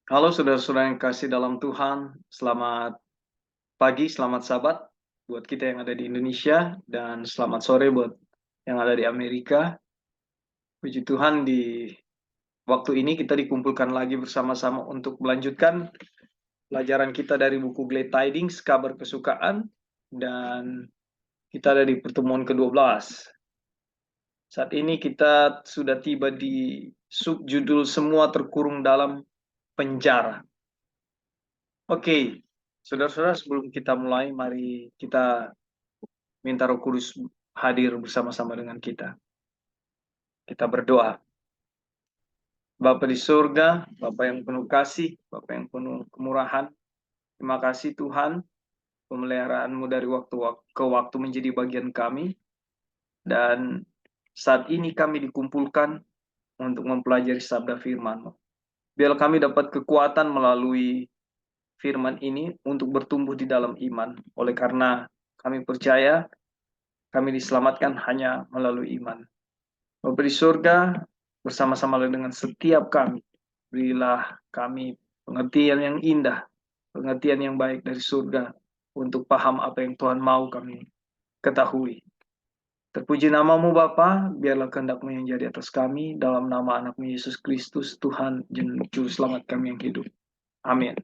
Halo saudara-saudara yang kasih dalam Tuhan, selamat pagi, selamat Sabat buat kita yang ada di Indonesia, dan selamat sore buat yang ada di Amerika. Puji Tuhan, di waktu ini kita dikumpulkan lagi bersama-sama untuk melanjutkan pelajaran kita dari buku Glad Tidings, Kabar Kesukaan, dan kita ada di pertemuan ke-12. Saat ini kita sudah tiba di subjudul Semua Terkurung Dalam Penjara. Oke, saudara-saudara, sebelum kita mulai, mari kita minta Roh Kudus hadir bersama-sama dengan kita. Kita berdoa. Bapa di surga, Bapa yang penuh kasih, Bapa yang penuh kemurahan, terima kasih Tuhan, pemeliharaanmu dari waktu ke waktu menjadi bagian kami, dan saat ini kami dikumpulkan untuk mempelajari sabda firman-Mu. Biar kami dapat kekuatan melalui firman ini untuk bertumbuh di dalam iman. Oleh karena kami percaya, kami diselamatkan hanya melalui iman. Bapa di surga, bersama-sama dengan setiap kami, berilah kami pengertian yang indah, pengertian yang baik dari surga, untuk paham apa yang Tuhan mau kami ketahui. Terpuji namamu Bapa, biarlah kehendak-Mu yang jadi atas kami, dalam nama anak-Mu Yesus Kristus, Tuhan dan Juru Selamat kami yang hidup. Amin.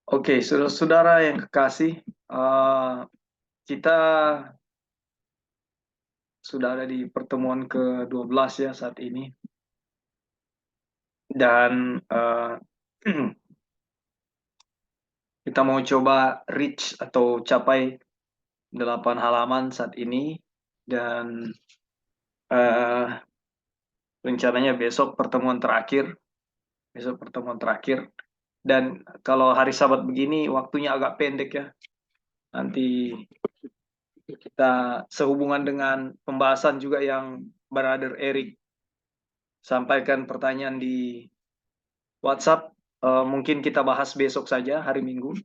Oke, saudara-saudara yang kekasih, kita sudah ada di pertemuan ke-12 ya saat ini. Dan kita mau coba reach atau capai 8 halaman saat ini. Dan rencananya besok pertemuan terakhir. Dan kalau hari Sabat begini waktunya agak pendek ya. Nanti kita sehubungan dengan pembahasan juga yang Brother Eric sampaikan pertanyaan di WhatsApp, mungkin kita bahas besok saja, hari Minggu.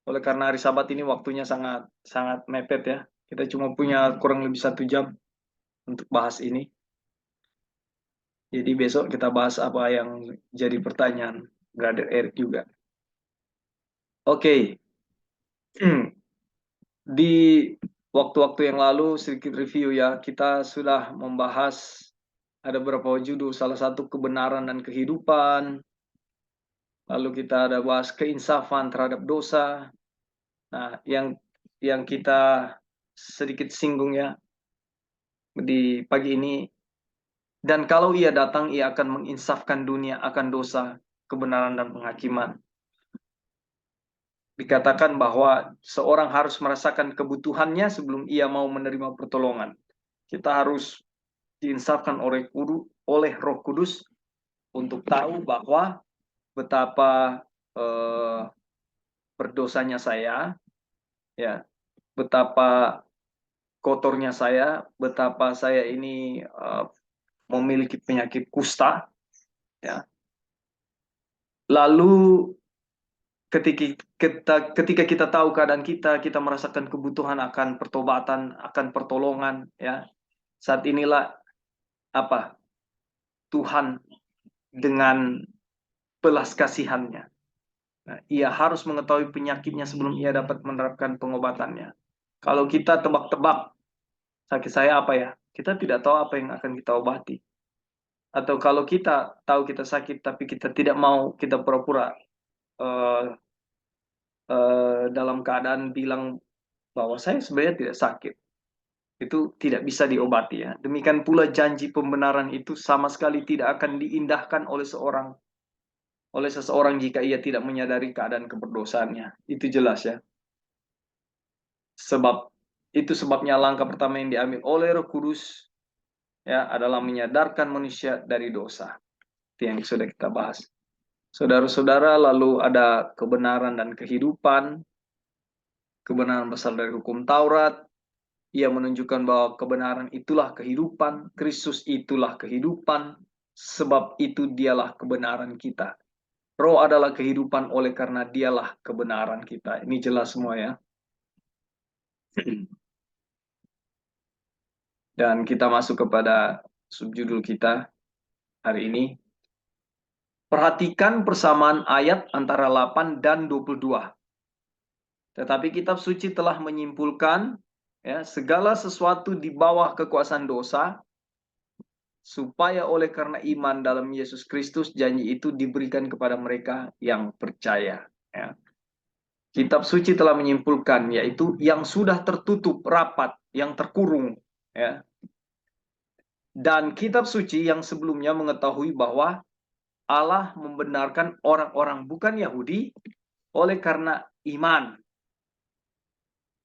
Oleh karena hari Sabat ini waktunya sangat sangat mepet ya. Kita cuma punya kurang lebih 1 jam untuk bahas ini. Jadi besok kita bahas apa yang jadi pertanyaan Brother Eric juga. Oke. Di waktu-waktu yang lalu, sedikit review ya, kita sudah membahas ada beberapa judul, salah satu kebenaran dan kehidupan. Lalu kita ada bahas keinsafan terhadap dosa. Nah, yang kita sedikit singgung ya di pagi ini, dan kalau ia datang, ia akan menginsafkan dunia akan dosa, kebenaran dan penghakiman. Dikatakan bahwa seorang harus merasakan kebutuhannya sebelum ia mau menerima pertolongan. Kita harus diinsafkan oleh Roh Kudus untuk tahu bahwa betapa berdosanya saya, ya, betapa kotornya saya, betapa saya ini memiliki penyakit kusta, ya. Lalu ketika kita tahu keadaan kita merasakan kebutuhan akan pertobatan, akan pertolongan, ya. Saat inilah apa Tuhan dengan belas kasihannya. Nah, ia harus mengetahui penyakitnya sebelum ia dapat menerapkan pengobatannya. Kalau kita tebak-tebak sakit saya apa ya, kita tidak tahu apa yang akan kita obati. Atau kalau kita tahu kita sakit tapi kita tidak mau, kita pura-pura dalam keadaan bilang bahwa saya sebenarnya tidak sakit, itu tidak bisa diobati ya. Demikian pula janji pembenaran itu sama sekali tidak akan diindahkan oleh seseorang jika ia tidak menyadari keadaan keberdosaannya. Itu jelas ya. Itu sebabnya langkah pertama yang diambil oleh Roh Kudus ya adalah menyadarkan manusia dari dosa. Itu yang sudah kita bahas. Saudara-saudara, lalu ada kebenaran dan kehidupan. Kebenaran berasal dari hukum Taurat. Ia menunjukkan bahwa kebenaran itulah kehidupan, Kristus itulah kehidupan, sebab itu dialah kebenaran kita. Roh adalah kehidupan oleh karena dialah kebenaran kita. Ini jelas semua ya. Dan kita masuk kepada subjudul kita hari ini. Perhatikan persamaan ayat antara 8 dan 22. Tetapi kitab suci telah menyimpulkan ya, segala sesuatu di bawah kekuasaan dosa, supaya oleh karena iman dalam Yesus Kristus janji itu diberikan kepada mereka yang percaya. Ya. Kitab suci telah menyimpulkan, yaitu yang sudah tertutup rapat, yang terkurung. Ya. Dan kitab suci yang sebelumnya mengetahui bahwa Allah membenarkan orang-orang bukan Yahudi oleh karena iman.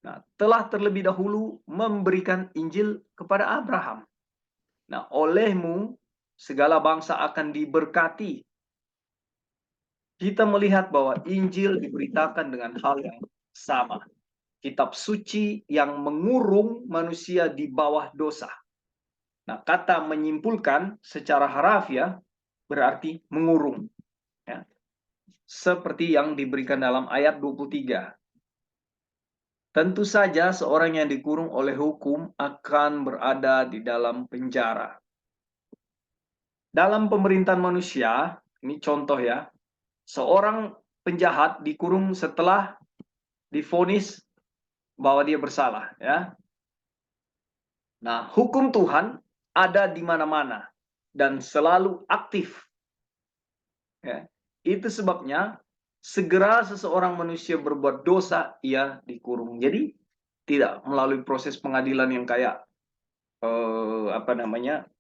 Nah, telah terlebih dahulu memberikan Injil kepada Abraham. Nah, olehmu segala bangsa akan diberkati. Kita melihat bahwa Injil diberitakan dengan hal yang sama. Kitab suci yang mengurung manusia di bawah dosa. Nah, kata menyimpulkan secara harafiah berarti mengurung. Ya. Seperti yang diberikan dalam ayat 23. Tentu saja seorang yang dikurung oleh hukum akan berada di dalam penjara. Dalam pemerintahan manusia, ini contoh ya, seorang penjahat dikurung setelah divonis bahwa dia bersalah. Ya. Nah, hukum Tuhan ada di mana-mana dan selalu aktif. Ya. Itu sebabnya segera seseorang manusia berbuat dosa, ia dikurung. Jadi tidak melalui proses pengadilan yang kayak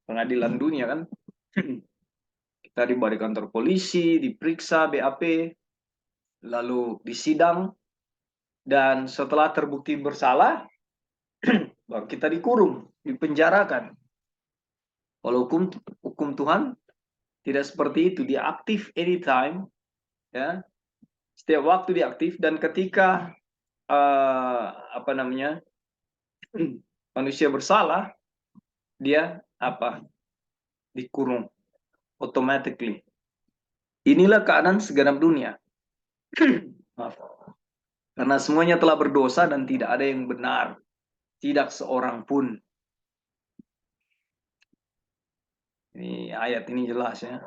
pengadilan dunia kan. Kita dibawa di kantor polisi, diperiksa BAP, lalu disidang, dan setelah terbukti bersalah, baru kita dikurung, dipenjarakan. Kalau hukum Tuhan tidak seperti itu, dia aktif anytime, ya. Setiap waktu dia aktif, dan ketika manusia bersalah, dia dikurung automatically. Inilah keadaan segenap dunia. Maaf. Karena semuanya telah berdosa dan tidak ada yang benar, tidak seorang pun. Ini ayat ini jelas ya.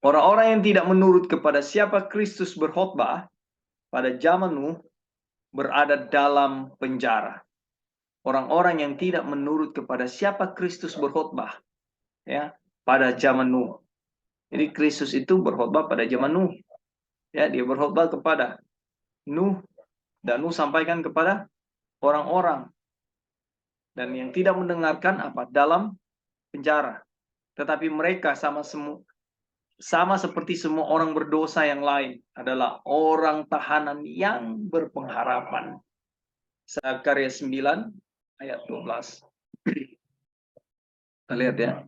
Orang-orang yang tidak menurut kepada siapa Kristus berkhotbah pada zaman Nuh berada dalam penjara. Orang-orang yang tidak menurut kepada siapa Kristus berkhotbah ya pada zaman Nuh. Jadi Kristus itu berkhotbah pada zaman Nuh. Ya, dia berkhotbah kepada Nuh dan Nuh sampaikan kepada orang-orang. Dan yang tidak mendengarkan dalam penjara. Tetapi mereka sama seperti semua orang berdosa yang lain, adalah orang tahanan yang berpengharapan. Zakaria 9 ayat 12. Kita lihat ya.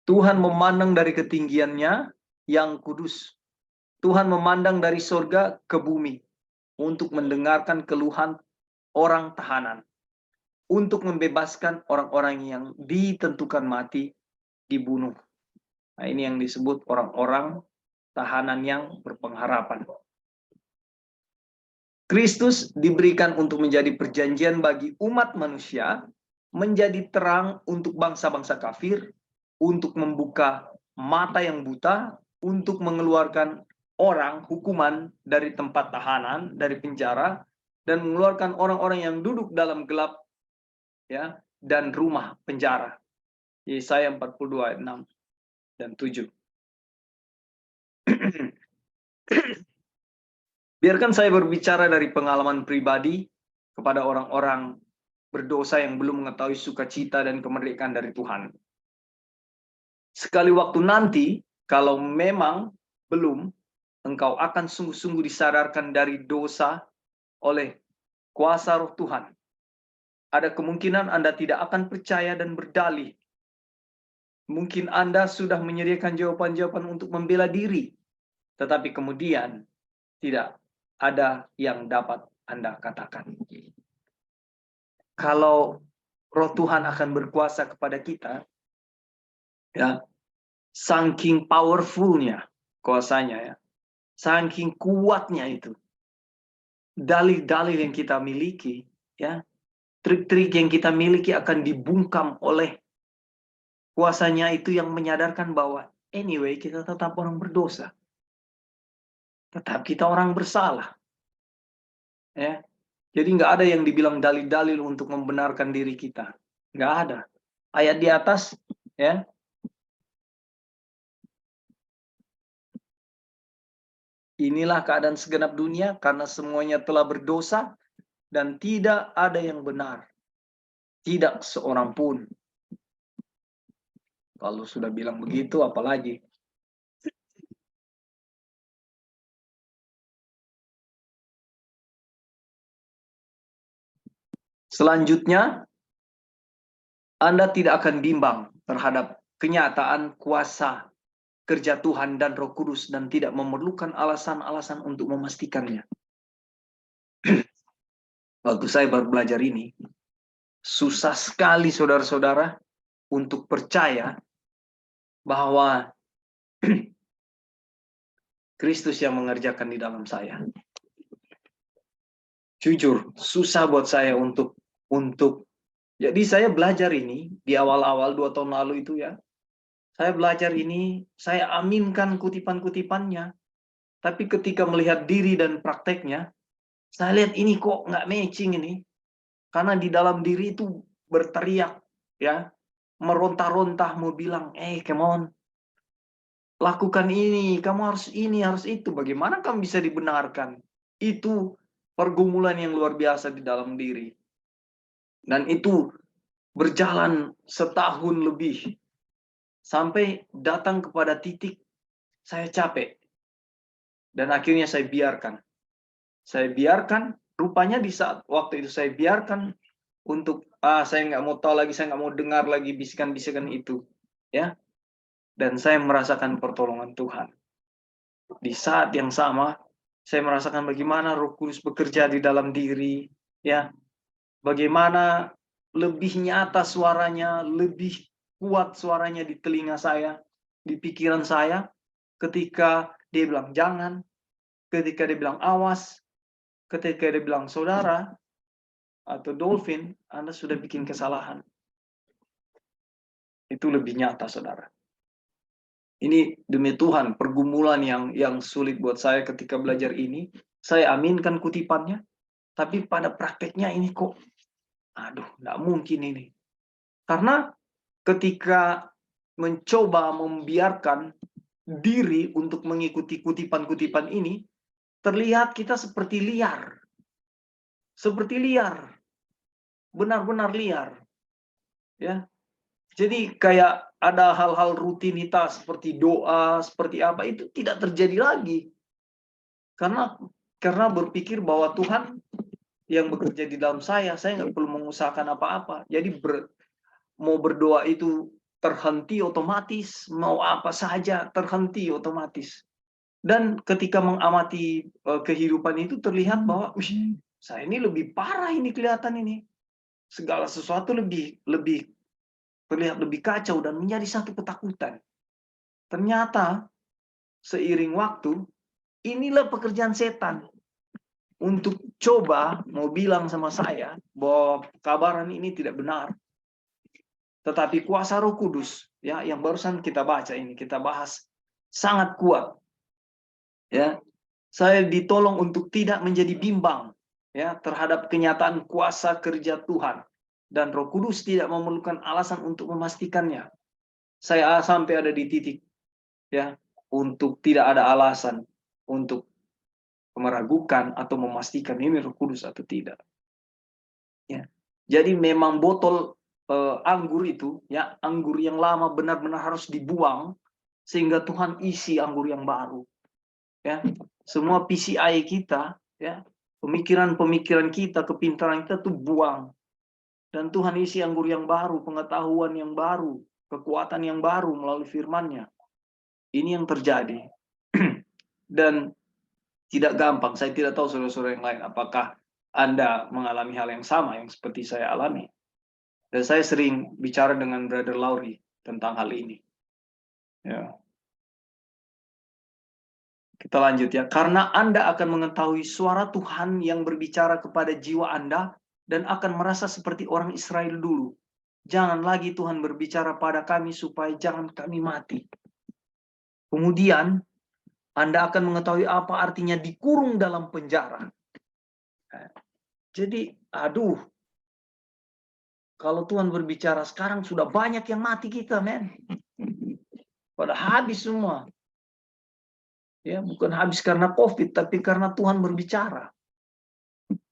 Tuhan memandang dari ketinggiannya yang kudus. Tuhan memandang dari surga ke bumi untuk mendengarkan keluhan orang tahanan, untuk membebaskan orang-orang yang ditentukan mati dibunuh. Nah, ini yang disebut orang-orang tahanan yang berpengharapan. Kristus diberikan untuk menjadi perjanjian bagi umat manusia, menjadi terang untuk bangsa-bangsa kafir, untuk membuka mata yang buta, untuk mengeluarkan orang hukuman dari tempat tahanan, dari penjara, dan mengeluarkan orang-orang yang duduk dalam gelap ya dan rumah penjara. Yesaya 42 ayat 6 dan 7. Biarkan saya berbicara dari pengalaman pribadi kepada orang-orang berdosa yang belum mengetahui sukacita dan kemerdekaan dari Tuhan. Sekali waktu nanti, kalau memang belum, engkau akan sungguh-sungguh disadarkan dari dosa oleh kuasa Roh Tuhan. Ada kemungkinan Anda tidak akan percaya dan berdalih. Mungkin Anda sudah menyediakan jawaban-jawaban untuk membela diri, tetapi kemudian tidak ada yang dapat Anda katakan. Kalau Roh Tuhan akan berkuasa kepada kita, ya, saking powerfulnya kuasanya ya, saking kuatnya itu, dalil-dalil yang kita miliki, ya, trik-trik yang kita miliki akan dibungkam oleh kuasanya itu yang menyadarkan bahwa anyway kita tetap orang berdosa. Tetap kita orang bersalah. Ya. Jadi nggak ada yang dibilang dalil-dalil untuk membenarkan diri kita. Nggak ada. Ayat di atas, ya. Inilah keadaan segenap dunia karena semuanya telah berdosa dan tidak ada yang benar. Tidak seorang pun. Kalau sudah bilang begitu, apalagi? Selanjutnya, Anda tidak akan bimbang terhadap kenyataan kuasa kerja Tuhan dan Roh Kudus dan tidak memerlukan alasan-alasan untuk memastikannya. Waktu saya baru belajar ini, susah sekali saudara-saudara untuk percaya bahwa Kristus yang mengerjakan di dalam saya. Jujur, susah buat saya untuk jadi saya belajar ini di awal-awal 2 tahun lalu itu ya. Saya belajar ini, saya aminkan kutipan-kutipannya. Tapi ketika melihat diri dan prakteknya, saya lihat ini kok nggak matching ini. Karena di dalam diri itu berteriak, ya, meronta-ronta mau bilang, come on, lakukan ini harus itu. Bagaimana kamu bisa dibenarkan? Itu pergumulan yang luar biasa di dalam diri. Dan itu berjalan setahun lebih. Sampai datang kepada titik saya capek. Dan akhirnya saya biarkan. Saya biarkan, rupanya di saat waktu itu saya biarkan untuk, saya nggak mau tahu lagi, saya nggak mau dengar lagi bisikan-bisikan itu. Ya. Dan saya merasakan pertolongan Tuhan. Di saat yang sama, saya merasakan bagaimana Roh Kudus bekerja di dalam diri. Ya. Bagaimana lebih nyata suaranya, lebih kuat suaranya di telinga saya, di pikiran saya, ketika dia bilang jangan, ketika dia bilang awas, ketika dia bilang saudara, atau Dolphin, Anda sudah bikin kesalahan. Itu lebih nyata, saudara. Ini demi Tuhan, pergumulan yang sulit buat saya ketika belajar ini. Saya aminkan kutipannya, tapi pada prakteknya ini kok, aduh, nggak mungkin ini. Karena ketika mencoba membiarkan diri untuk mengikuti kutipan-kutipan ini, terlihat kita seperti liar. Seperti liar. Benar-benar liar. Ya. Jadi kayak ada hal-hal rutinitas seperti doa, seperti apa, itu tidak terjadi lagi. Karena berpikir bahwa Tuhan yang bekerja di dalam saya nggak perlu mengusahakan apa-apa. Jadi mau berdoa itu terhenti otomatis, mau apa saja terhenti otomatis. Dan ketika mengamati kehidupan itu terlihat bahwa, saya ini lebih parah ini kelihatan ini. Segala sesuatu lebih terlihat lebih kacau dan menjadi satu ketakutan. Ternyata seiring waktu, inilah pekerjaan setan untuk coba mau bilang sama saya bahwa kabaran ini tidak benar. Tetapi kuasa Roh Kudus, ya, yang barusan kita baca ini, kita bahas, sangat kuat. Ya, saya ditolong untuk tidak menjadi bimbang, ya, terhadap kenyataan kuasa kerja Tuhan, dan Roh Kudus tidak memerlukan alasan untuk memastikannya. Saya sampai ada di titik, ya, untuk tidak ada alasan untuk meragukan atau memastikan ini Roh Kudus atau tidak. Ya. Jadi memang botol anggur itu, ya, anggur yang lama benar-benar harus dibuang sehingga Tuhan isi anggur yang baru. Ya. Semua PCI kita, ya, pemikiran-pemikiran kita, kepintaran kita tuh buang. Dan Tuhan isi anggur yang baru, pengetahuan yang baru, kekuatan yang baru melalui firman-Nya. Ini yang terjadi. Dan tidak gampang. Saya tidak tahu saudara-saudara yang lain apakah Anda mengalami hal yang sama yang seperti saya alami. Dan saya sering bicara dengan Brother Lauri tentang hal ini. Ya. Kita lanjut ya. Karena Anda akan mengetahui suara Tuhan yang berbicara kepada jiwa Anda dan akan merasa seperti orang Israel dulu. Jangan lagi Tuhan berbicara pada kami supaya jangan kami mati. Kemudian Anda akan mengetahui apa artinya dikurung dalam penjara. Jadi, aduh, kalau Tuhan berbicara sekarang sudah banyak yang mati kita, men. Pada habis semua. Ya, bukan habis karena COVID, tapi karena Tuhan berbicara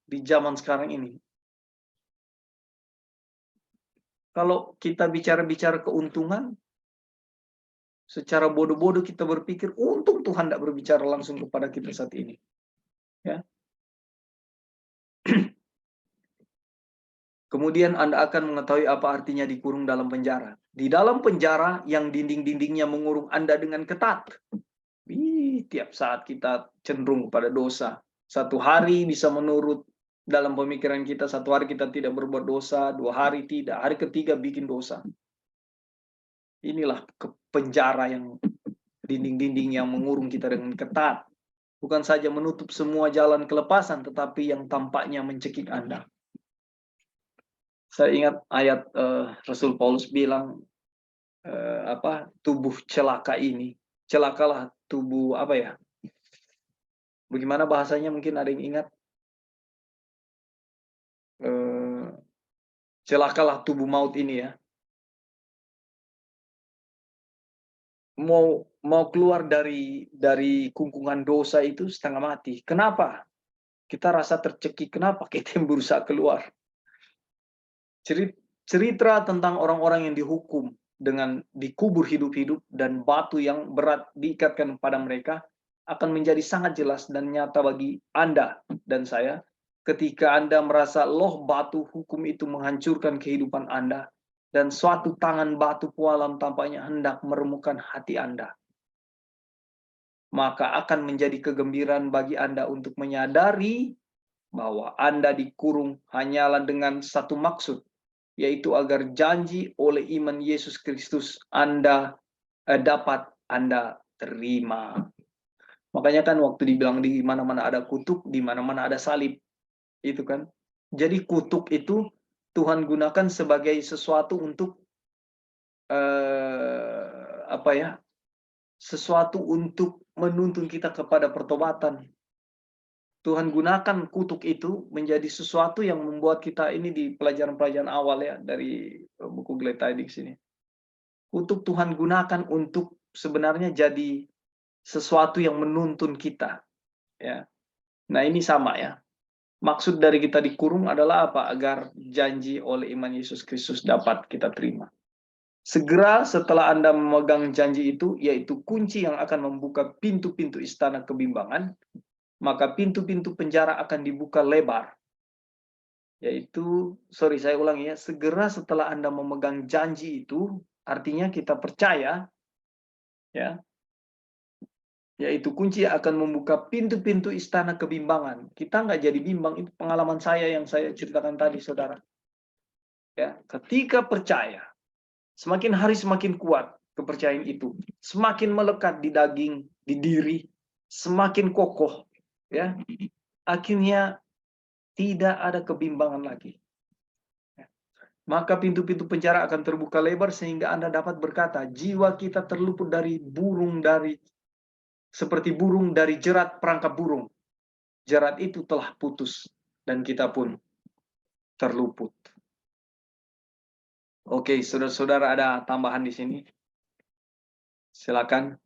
di zaman sekarang ini. Kalau kita bicara-bicara keuntungan, secara bodoh-bodoh kita berpikir, untung Tuhan tidak berbicara langsung kepada kita saat ini. Ya. Kemudian Anda akan mengetahui apa artinya dikurung dalam penjara. Di dalam penjara yang dinding-dindingnya mengurung Anda dengan ketat. Tiap saat kita cenderung kepada dosa. Satu hari bisa menurut dalam pemikiran kita, satu hari kita tidak berbuat dosa, 2 hari tidak, hari ketiga bikin dosa. Inilah penjara yang dinding-dinding yang mengurung kita dengan ketat. Bukan saja menutup semua jalan kelepasan, tetapi yang tampaknya mencekik Anda. Saya ingat ayat Rasul Paulus bilang, tubuh celaka ini. Celakalah tubuh, apa ya? Bagaimana bahasanya, mungkin ada yang ingat? Celakalah tubuh maut ini ya. Mau keluar dari kungkungan dosa itu setengah mati. Kenapa? Kita rasa tercekik. Kenapa? Kita yang berusaha keluar. Cerita tentang orang-orang yang dihukum dengan dikubur hidup-hidup dan batu yang berat diikatkan pada mereka akan menjadi sangat jelas dan nyata bagi Anda dan saya ketika Anda merasa loh batu hukum itu menghancurkan kehidupan Anda dan suatu tangan batu pualam tampaknya hendak meremukkan hati Anda. Maka akan menjadi kegembiraan bagi Anda untuk menyadari bahwa Anda dikurung hanyalah dengan satu maksud, yaitu agar janji oleh iman Yesus Kristus Anda dapat Anda terima. Makanya kan waktu dibilang di mana-mana ada kutuk, di mana-mana ada salib. Itu kan. Jadi kutuk itu Tuhan gunakan sebagai sesuatu untuk sesuatu untuk menuntun kita kepada pertobatan. Tuhan gunakan kutuk itu menjadi sesuatu yang membuat kita ini di pelajaran-pelajaran awal ya dari buku Glad Tidings ini. Kutuk Tuhan gunakan untuk sebenarnya jadi sesuatu yang menuntun kita. Ya. Nah ini sama ya. Maksud dari kita dikurung adalah apa? Agar janji oleh iman Yesus Kristus dapat kita terima. Segera setelah Anda memegang janji itu, yaitu kunci yang akan membuka pintu-pintu istana kebimbangan, maka pintu-pintu penjara akan dibuka lebar. Yaitu, saya ulangi ya, segera setelah Anda memegang janji itu, artinya kita percaya, ya, yaitu kunci akan membuka pintu-pintu istana kebimbangan. Kita nggak jadi bimbang, itu pengalaman saya yang saya ceritakan tadi, saudara. Ya, ketika percaya, semakin hari semakin kuat kepercayaan itu, semakin melekat di daging, di diri, semakin kokoh, ya. Akhirnya tidak ada kebimbangan lagi. Maka pintu-pintu penjara akan terbuka lebar sehingga Anda dapat berkata, jiwa kita terluput dari seperti burung dari jerat perangkap burung. Jerat itu telah putus dan kita pun terluput. Oke, saudara-saudara ada tambahan di sini? Silakan.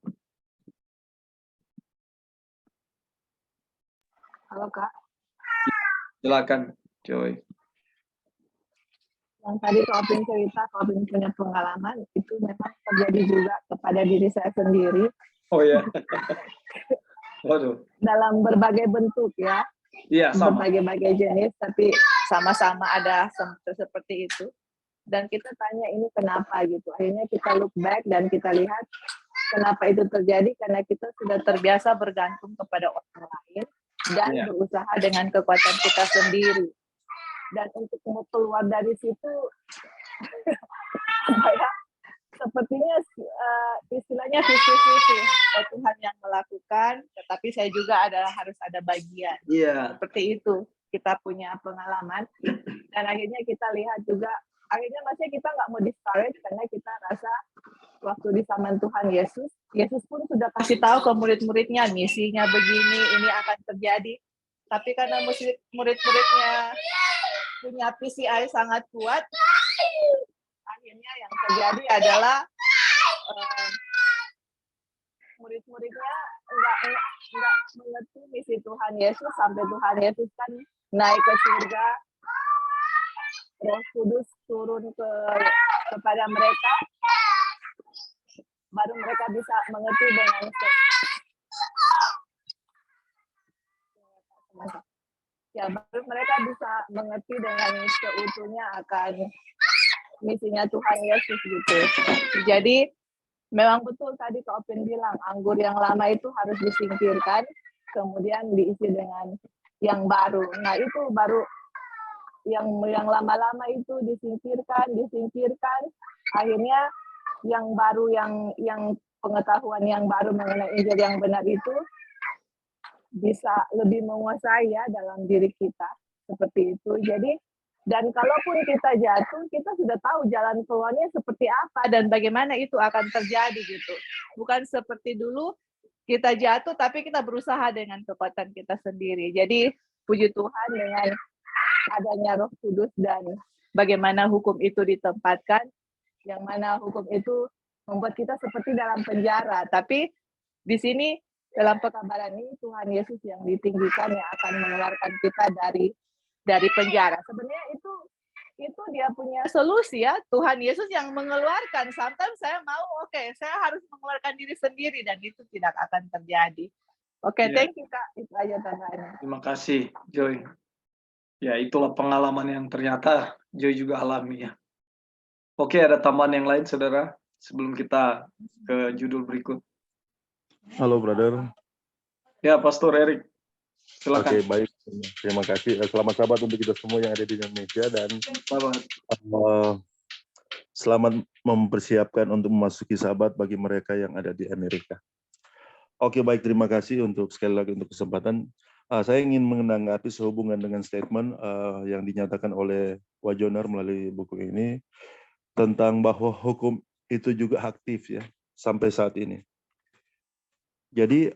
Halo Kak. Silakan, Joy. Yang tadi Topin cerita, Topin punya pengalaman, itu memang terjadi juga kepada diri saya sendiri. Oh ya. Waduh. Dalam berbagai bentuk ya. Iya, sama. Berbagai jenis, tapi sama-sama ada seperti itu. Dan kita tanya ini kenapa gitu. Akhirnya kita look back dan kita lihat kenapa itu terjadi, karena kita sudah terbiasa bergantung kepada orang lain dan berusaha dengan kekuatan kita sendiri. Dan untuk keluar dari situ, sepertinya istilahnya 50-50. Tuhan yang melakukan, tetapi saya juga harus ada bagian. Iya. Seperti itu. Kita punya pengalaman. Dan akhirnya kita lihat juga, akhirnya maksudnya kita nggak mau discourage karena kita rasa waktu di zaman Tuhan Yesus, Yesus pun sudah kasih tahu ke murid-muridnya, misinya begini, ini akan terjadi. Tapi karena murid-muridnya punya PCI sangat kuat, akhirnya yang terjadi adalah murid-muridnya enggak mengerti misi Tuhan Yesus, sampai Tuhan Yesus kan naik ke surga, Roh Kudus turun kepada mereka, baru mereka bisa mengerti dengan baru mereka bisa mengerti dengan seutuhnya akan misinya Tuhan Yesus gitu. Jadi memang betul tadi Kak Opin bilang, anggur yang lama itu harus disingkirkan, kemudian diisi dengan yang baru. Nah itu baru yang lama-lama itu disingkirkan, akhirnya yang baru, yang pengetahuan yang baru mengenai Injil yang benar itu bisa lebih menguasai ya dalam diri kita, seperti itu. Jadi, dan kalaupun kita jatuh, kita sudah tahu jalan keluarnya seperti apa dan bagaimana itu akan terjadi gitu. Bukan seperti dulu kita jatuh tapi kita berusaha dengan kekuatan kita sendiri. Jadi puji Tuhan dengan adanya Roh Kudus dan bagaimana hukum itu ditempatkan, yang mana hukum itu membuat kita seperti dalam penjara. Tapi di sini dalam pekabaran ini Tuhan Yesus yang ditinggikan yang akan mengeluarkan kita dari penjara. Sebenarnya itu dia punya solusi ya. Tuhan Yesus yang mengeluarkan. Sometimes saya mau, saya harus mengeluarkan diri sendiri dan itu tidak akan terjadi. Thank you Kak. Itu aja tambahannya. Terima kasih Joy. Ya, itulah pengalaman yang ternyata Joy juga alami ya. Oke, ada tambahan yang lain Saudara sebelum kita ke judul berikut. Halo, brother. Ya, Pastor Erik. Silakan. Oke, baik. Terima kasih. Selamat sahabat untuk kita semua yang ada di Indonesia dan selamat mempersiapkan untuk memasuki sahabat bagi mereka yang ada di Amerika. Oke, baik. Terima kasih untuk sekali lagi untuk kesempatan. Saya ingin menanggapi sehubungan dengan statement yang dinyatakan oleh Wajonar melalui buku ini tentang bahwa hukum itu juga aktif ya sampai saat ini. Jadi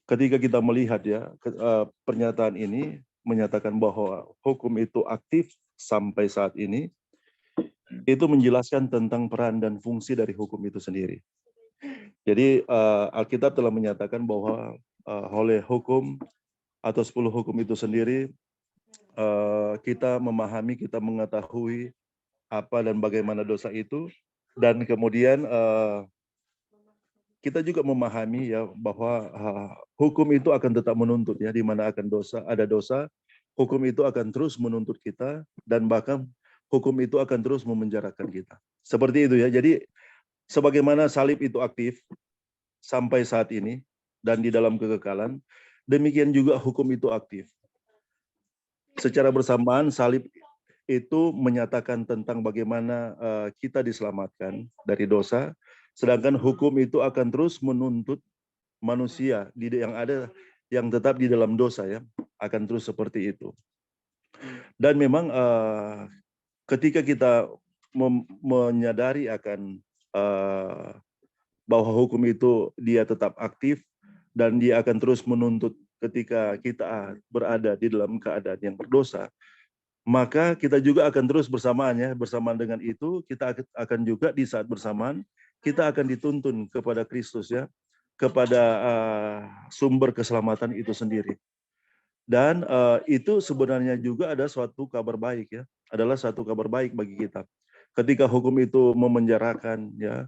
ketika kita melihat ya pernyataan ini menyatakan bahwa hukum itu aktif sampai saat ini, itu menjelaskan tentang peran dan fungsi dari hukum itu sendiri. Jadi Alkitab telah menyatakan bahwa oleh hukum atau 10 hukum itu sendiri kita memahami, kita mengetahui apa dan bagaimana dosa itu, dan kemudian kita juga memahami ya bahwa hukum itu akan tetap menuntut ya, di mana ada dosa, hukum itu akan terus menuntut kita dan bahkan hukum itu akan terus memenjarakan kita. Seperti itu ya. Jadi sebagaimana salib itu aktif sampai saat ini dan di dalam kekekalan, demikian juga hukum itu aktif. Secara bersamaan salib itu menyatakan tentang bagaimana kita diselamatkan dari dosa. Sedangkan hukum itu akan terus menuntut manusia yang tetap di dalam dosa ya, akan terus seperti itu. Dan memang ketika kita menyadari akan bahwa hukum itu dia tetap aktif dan dia akan terus menuntut ketika kita berada di dalam keadaan yang berdosa, maka kita juga akan terus bersamaan dengan itu kita akan juga di saat bersamaan kita akan dituntun kepada Kristus ya, kepada sumber keselamatan itu sendiri. Dan itu sebenarnya juga ada suatu kabar baik ya, adalah satu kabar baik bagi kita. Ketika hukum itu memenjarakan ya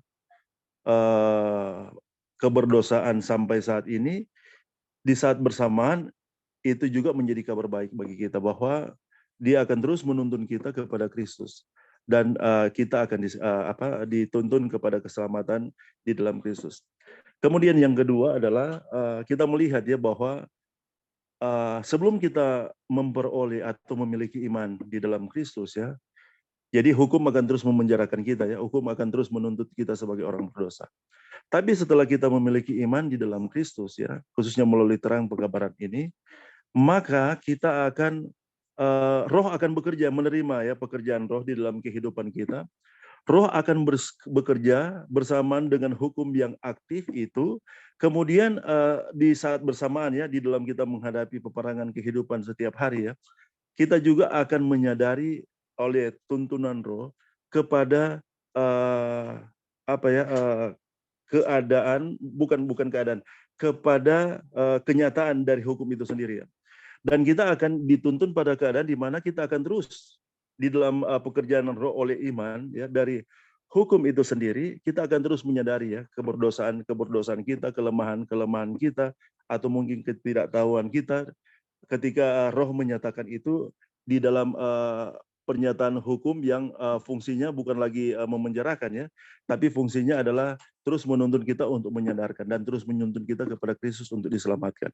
keberdosaan sampai saat ini, di saat bersamaan itu juga menjadi kabar baik bagi kita bahwa dia akan terus menuntun kita kepada Kristus. Dan kita akan dituntun kepada keselamatan di dalam Kristus. Kemudian yang kedua adalah kita melihat ya bahwa sebelum kita memperoleh atau memiliki iman di dalam Kristus ya, jadi hukum akan terus memenjarakan kita ya, hukum akan terus menuntut kita sebagai orang berdosa. Tapi setelah kita memiliki iman di dalam Kristus ya, khususnya melalui terang pekabaran ini, maka kita akan roh akan bekerja, menerima ya pekerjaan roh di dalam kehidupan kita. Roh akan bekerja bersamaan dengan hukum yang aktif itu. Kemudian di saat bersamaan ya, di dalam kita menghadapi peperangan kehidupan setiap hari ya, kita juga akan menyadari oleh tuntunan roh kepada keadaan, bukan keadaan, kepada kenyataan dari hukum itu sendiri ya. Dan kita akan dituntun pada keadaan di mana kita akan terus di dalam pekerjaan roh oleh iman ya, dari hukum itu sendiri kita akan terus menyadari ya keberdosaan kita, kelemahan kita, atau mungkin ketidaktahuan kita. Ketika roh menyatakan itu di dalam pernyataan hukum yang fungsinya bukan lagi memenjarakan ya, tapi fungsinya adalah terus menuntun kita untuk menyadarkan dan terus menuntun kita kepada Kristus untuk diselamatkan.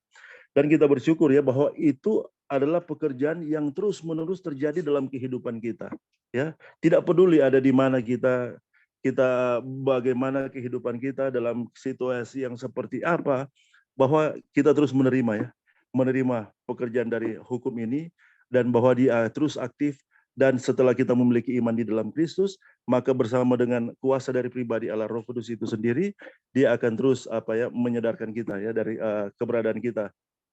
Dan kita bersyukur ya bahwa itu adalah pekerjaan yang terus-menerus terjadi dalam kehidupan kita. Ya, tidak peduli ada di mana kita bagaimana kehidupan kita dalam situasi yang seperti apa, bahwa kita terus menerima pekerjaan dari hukum ini, dan bahwa dia terus aktif. Dan setelah kita memiliki iman di dalam Kristus, maka bersama dengan kuasa dari pribadi Allah Roh Kudus itu sendiri, dia akan terus menyadarkan kita ya dari keberadaan kita.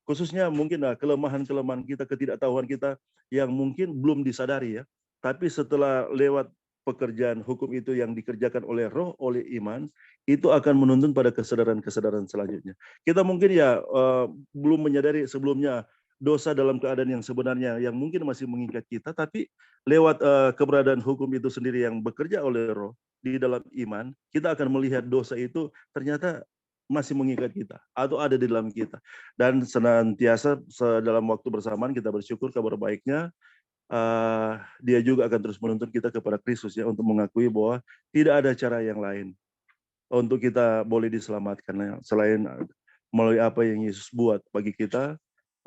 Khususnya mungkin kelemahan-kelemahan kita, ketidaktahuan kita yang mungkin belum disadari ya. Tapi setelah lewat pekerjaan hukum itu yang dikerjakan oleh roh, oleh iman, itu akan menuntun pada kesadaran-kesadaran selanjutnya. Kita mungkin ya belum menyadari sebelumnya dosa dalam keadaan yang sebenarnya yang mungkin masih mengikat kita, tapi lewat keberadaan hukum itu sendiri yang bekerja oleh roh di dalam iman, kita akan melihat dosa itu ternyata masih mengikat kita atau ada di dalam kita. Dan senantiasa dalam waktu bersamaan kita bersyukur kabar baiknya, dia juga akan terus menuntun kita kepada Kristus ya, untuk mengakui bahwa tidak ada cara yang lain untuk kita boleh diselamatkan selain melalui apa yang Yesus buat bagi kita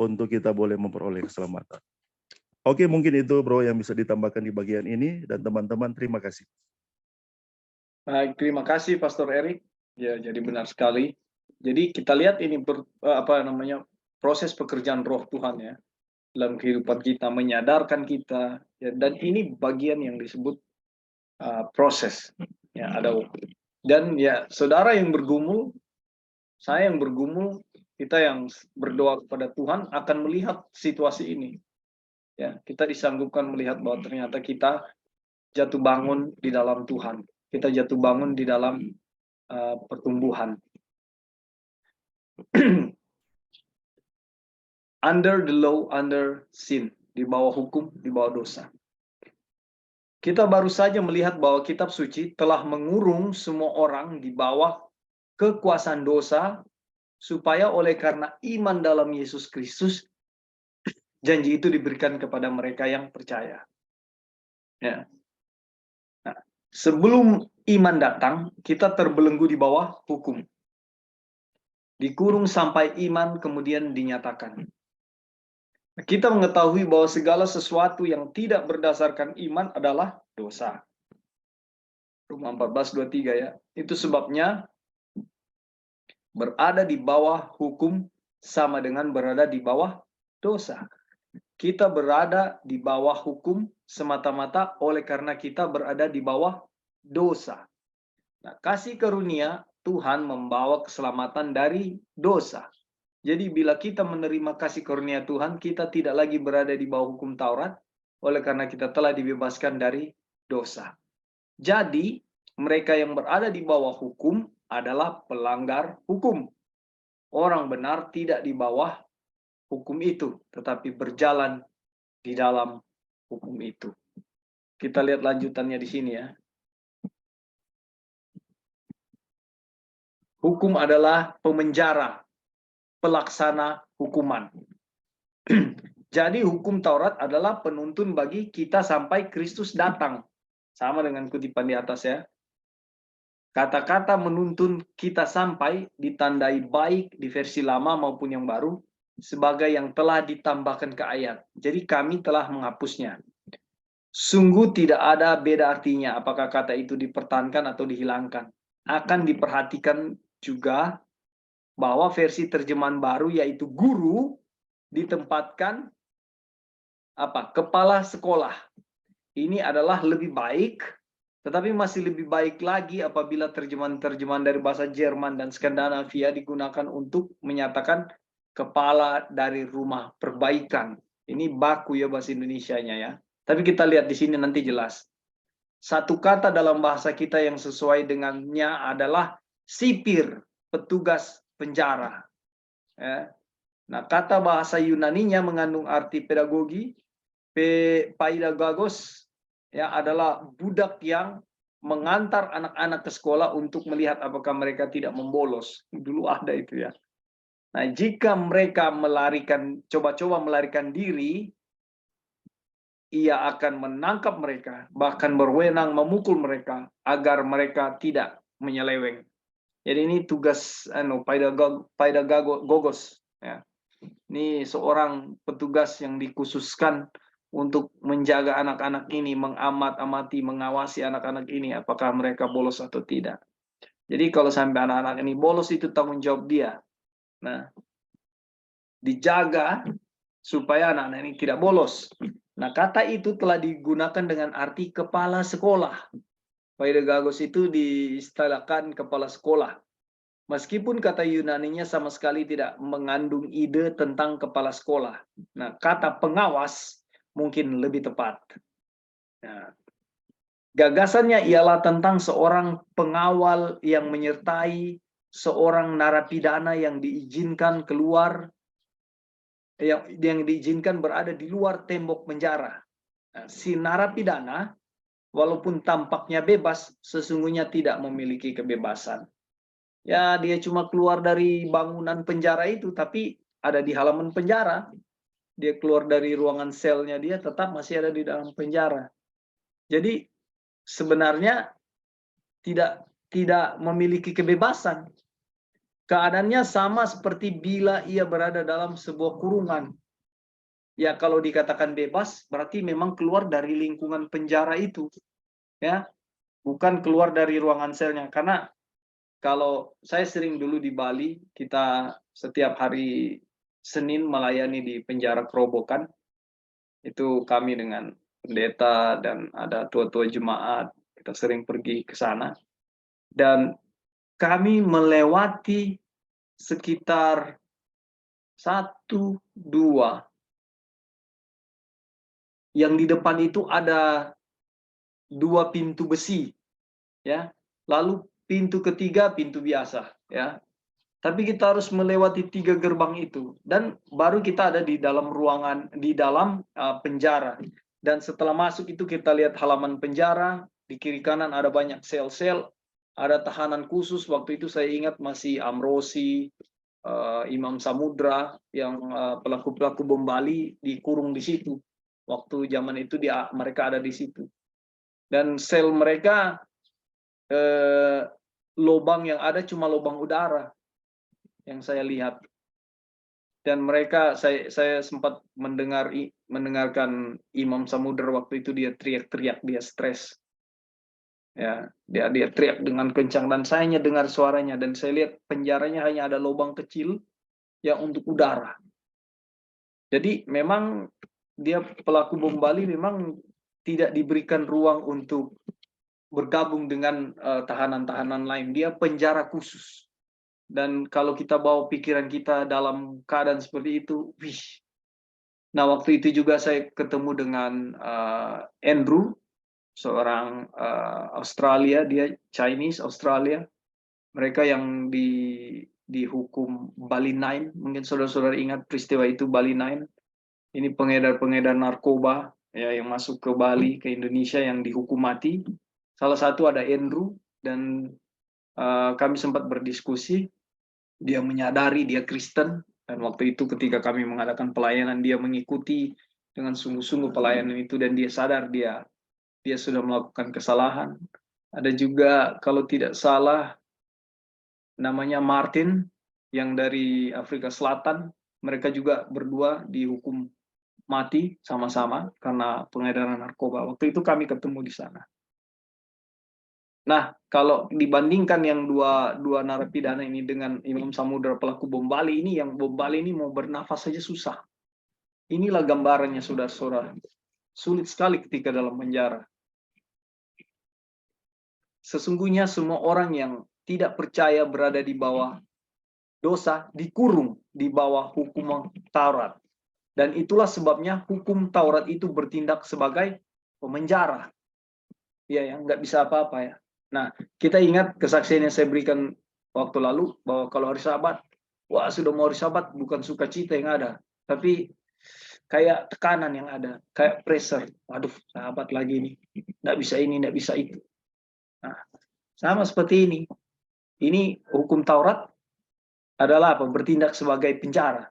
untuk kita boleh memperoleh keselamatan. Oke, mungkin itu bro yang bisa ditambahkan di bagian ini, dan teman-teman terima kasih. Baik, terima kasih Pastor Erik. Ya, jadi benar sekali. Jadi kita lihat ini proses pekerjaan roh Tuhan ya dalam kehidupan kita, menyadarkan kita ya, dan ini bagian yang disebut proses ya, ada. Dan ya saudara yang bergumul, saya yang bergumul, kita yang berdoa kepada Tuhan akan melihat situasi ini ya, kita disanggupkan melihat bahwa ternyata kita jatuh bangun di dalam Tuhan, kita jatuh bangun di dalam pertumbuhan. Under the law, under sin, di bawah hukum, di bawah dosa. Kita baru saja melihat bahwa kitab suci telah mengurung semua orang di bawah kekuasaan dosa, supaya oleh karena iman dalam Yesus Kristus, janji itu diberikan kepada mereka yang percaya. Ya. Nah, sebelum iman datang, kita terbelenggu di bawah hukum. Dikurung sampai iman kemudian dinyatakan. Kita mengetahui bahwa segala sesuatu yang tidak berdasarkan iman adalah dosa. Roma 14:23 ya. Itu sebabnya berada di bawah hukum sama dengan berada di bawah dosa. Kita berada di bawah hukum semata-mata oleh karena kita berada di bawah dosa. Nah, kasih karunia Tuhan membawa keselamatan dari dosa. Jadi bila kita menerima kasih karunia Tuhan, kita tidak lagi berada di bawah hukum Taurat, oleh karena kita telah dibebaskan dari dosa. Jadi, mereka yang berada di bawah hukum adalah pelanggar hukum. Orang benar tidak di bawah hukum itu, tetapi berjalan di dalam hukum itu. Kita lihat lanjutannya di sini ya. Hukum adalah pemenjara, pelaksana hukuman. Jadi hukum Taurat adalah penuntun bagi kita sampai Kristus datang. Sama dengan kutipan di atas ya. Kata-kata menuntun kita sampai ditandai baik di versi lama maupun yang baru sebagai yang telah ditambahkan ke ayat. Jadi kami telah menghapusnya. Sungguh tidak ada beda artinya apakah kata itu dipertahankan atau dihilangkan. Akan diperhatikan juga bahwa versi terjemahan baru yaitu guru ditempatkan kepala sekolah. Ini adalah lebih baik, tetapi masih lebih baik lagi apabila terjemahan-terjemahan dari bahasa Jerman dan Skandinavia digunakan untuk menyatakan kepala dari rumah perbaikan. Ini baku ya bahasa Indonesianya ya. Tapi kita lihat di sini nanti jelas. Satu kata dalam bahasa kita yang sesuai dengannya adalah sipir, petugas penjara. Ya. Nah, kata bahasa Yunaninya mengandung arti pedagogi, paidagogos, ya, adalah budak yang mengantar anak-anak ke sekolah untuk melihat apakah mereka tidak membolos. Dulu ada itu ya. Nah, jika mereka coba-coba melarikan diri, ia akan menangkap mereka, bahkan berwenang memukul mereka agar mereka tidak menyeleweng. Jadi ini tugas paidagogos. Ya. Ini seorang petugas yang dikhususkan untuk menjaga anak-anak ini, mengamati, mengawasi anak-anak ini, apakah mereka bolos atau tidak. Jadi kalau sampai anak-anak ini bolos, itu tanggung jawab dia. Nah, dijaga supaya anak-anak ini tidak bolos. Nah, kata itu telah digunakan dengan arti kepala sekolah. Paidagogos itu diistilahkan kepala sekolah. Meskipun kata Yunaninya sama sekali tidak mengandung ide tentang kepala sekolah. Nah, kata pengawas mungkin lebih tepat. Nah, gagasannya ialah tentang seorang pengawal yang menyertai seorang narapidana yang diizinkan keluar, yang diizinkan berada di luar tembok penjara. Nah, si narapidana, walaupun tampaknya bebas, sesungguhnya tidak memiliki kebebasan. Ya, dia cuma keluar dari bangunan penjara itu, tapi ada di halaman penjara. Dia keluar dari ruangan selnya, dia tetap masih ada di dalam penjara. Jadi sebenarnya tidak memiliki kebebasan. Keadaannya sama seperti bila ia berada dalam sebuah kurungan. Ya, kalau dikatakan bebas, berarti memang keluar dari lingkungan penjara itu. Ya, bukan keluar dari ruangan selnya. Karena kalau saya sering dulu di Bali, kita setiap hari Senin melayani di penjara Kerobokan. Itu kami dengan pendeta dan ada tua-tua jemaat, kita sering pergi ke sana. Dan kami melewati sekitar 1, 2. Yang di depan itu ada 2 pintu besi. Ya. Lalu pintu ketiga pintu biasa, ya. Tapi kita harus melewati 3 gerbang itu dan baru kita ada di dalam ruangan, di dalam penjara. Dan setelah masuk itu kita lihat halaman penjara, di kiri kanan ada banyak sel-sel, ada tahanan khusus. Waktu itu saya ingat masih Amrosi, Imam Samudra, yang pelaku-pelaku bom Bali dikurung di situ. Waktu zaman itu mereka ada di situ. Dan sel mereka lubang yang ada cuma lubang udara yang saya lihat. Dan mereka, saya sempat mendengarkan Imam Samudra waktu itu, dia teriak-teriak, dia stres. Ya, dia teriak dengan kencang dan saya hanya dengar suaranya, dan saya lihat penjaranya hanya ada lubang kecil yang untuk udara. Jadi memang dia pelaku bom Bali memang tidak diberikan ruang untuk bergabung dengan tahanan-tahanan lain. Dia penjara khusus. Dan kalau kita bawa pikiran kita dalam keadaan seperti itu, wih. Nah, waktu itu juga saya ketemu dengan Andrew, seorang Australia, dia Chinese Australia. Mereka yang dihukum Bali 9, mungkin saudara-saudara ingat peristiwa itu Bali 9. Ini pengedar-pengedar narkoba ya yang masuk ke Bali, ke Indonesia, yang dihukum mati. Salah satu ada Andrew, dan kami sempat berdiskusi. Dia menyadari dia Kristen, dan waktu itu ketika kami mengadakan pelayanan, dia mengikuti dengan sungguh-sungguh pelayanan itu, dan dia sadar dia sudah melakukan kesalahan. Ada juga kalau tidak salah namanya Martin yang dari Afrika Selatan, mereka juga berdua dihukum mati sama-sama karena pengedaran narkoba. Waktu itu kami ketemu di sana. Nah, kalau dibandingkan yang dua narapidana ini dengan Imam Samudra pelaku bom Bali ini, yang bom Bali ini mau bernafas saja susah. Inilah gambarannya, saudara-saudara. Sulit sekali ketika dalam penjara. Sesungguhnya semua orang yang tidak percaya berada di bawah dosa, dikurung di bawah hukum Taurat. Dan itulah sebabnya hukum Taurat itu bertindak sebagai pemenjara. Ya, yang nggak bisa apa-apa ya. Nah, kita ingat kesaksian yang saya berikan waktu lalu, bahwa kalau hari Sabat, wah sudah mau hari Sabat, bukan sukacita yang ada, tapi kayak tekanan yang ada, kayak pressure. Waduh, Sabat lagi nih, nggak bisa ini, nggak bisa itu. Nah, sama seperti ini. Ini hukum Taurat adalah apa? Bertindak sebagai penjara.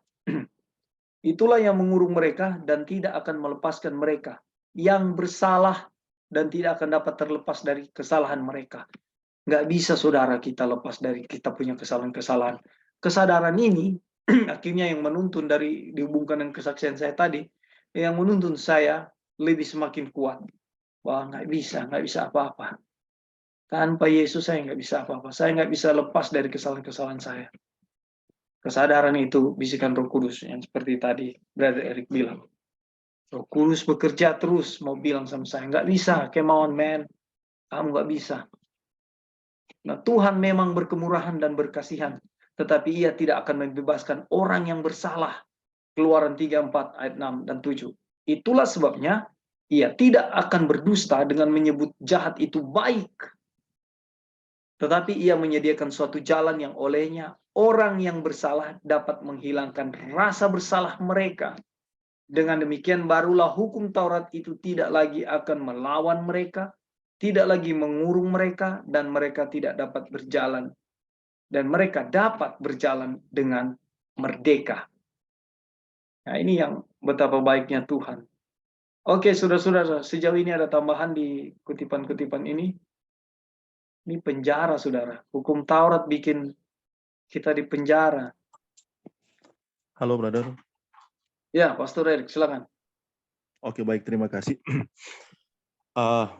Itulah yang mengurung mereka dan tidak akan melepaskan mereka yang bersalah dan tidak akan dapat terlepas dari kesalahan mereka. Nggak bisa, saudara, kita lepas dari kita punya kesalahan-kesalahan. Kesadaran ini akhirnya yang menuntun, dari dihubungkan dengan kesaksian saya tadi, yang menuntun saya lebih semakin kuat. Wah, nggak bisa apa-apa. Tanpa Yesus saya nggak bisa apa-apa. Saya nggak bisa lepas dari kesalahan-kesalahan saya. Kesadaran itu bisikan Roh Kudus yang seperti tadi Brother Eric bilang. Roh Kudus bekerja terus mau bilang sama saya, nggak bisa, kemauan man, kamu nggak bisa. Nah, Tuhan memang berkemurahan dan berkasihan, tetapi Ia tidak akan membebaskan orang yang bersalah. Keluaran 3:4 ayat 6 dan 7. Itulah sebabnya Ia tidak akan berdusta dengan menyebut jahat itu baik. Tetapi Ia menyediakan suatu jalan yang olehnya orang yang bersalah dapat menghilangkan rasa bersalah mereka. Dengan demikian barulah hukum Taurat itu tidak lagi akan melawan mereka, tidak lagi mengurung mereka, dan mereka tidak dapat berjalan. Dan mereka dapat berjalan dengan merdeka. Nah, ini yang betapa baiknya Tuhan. Oke, saudara-saudara, sejauh ini ada tambahan di kutipan-kutipan ini. Ini penjara, saudara. Hukum Taurat bikin kita di penjara. Halo, brother. Ya, Pastor Erik, silakan. Oke, baik, terima kasih.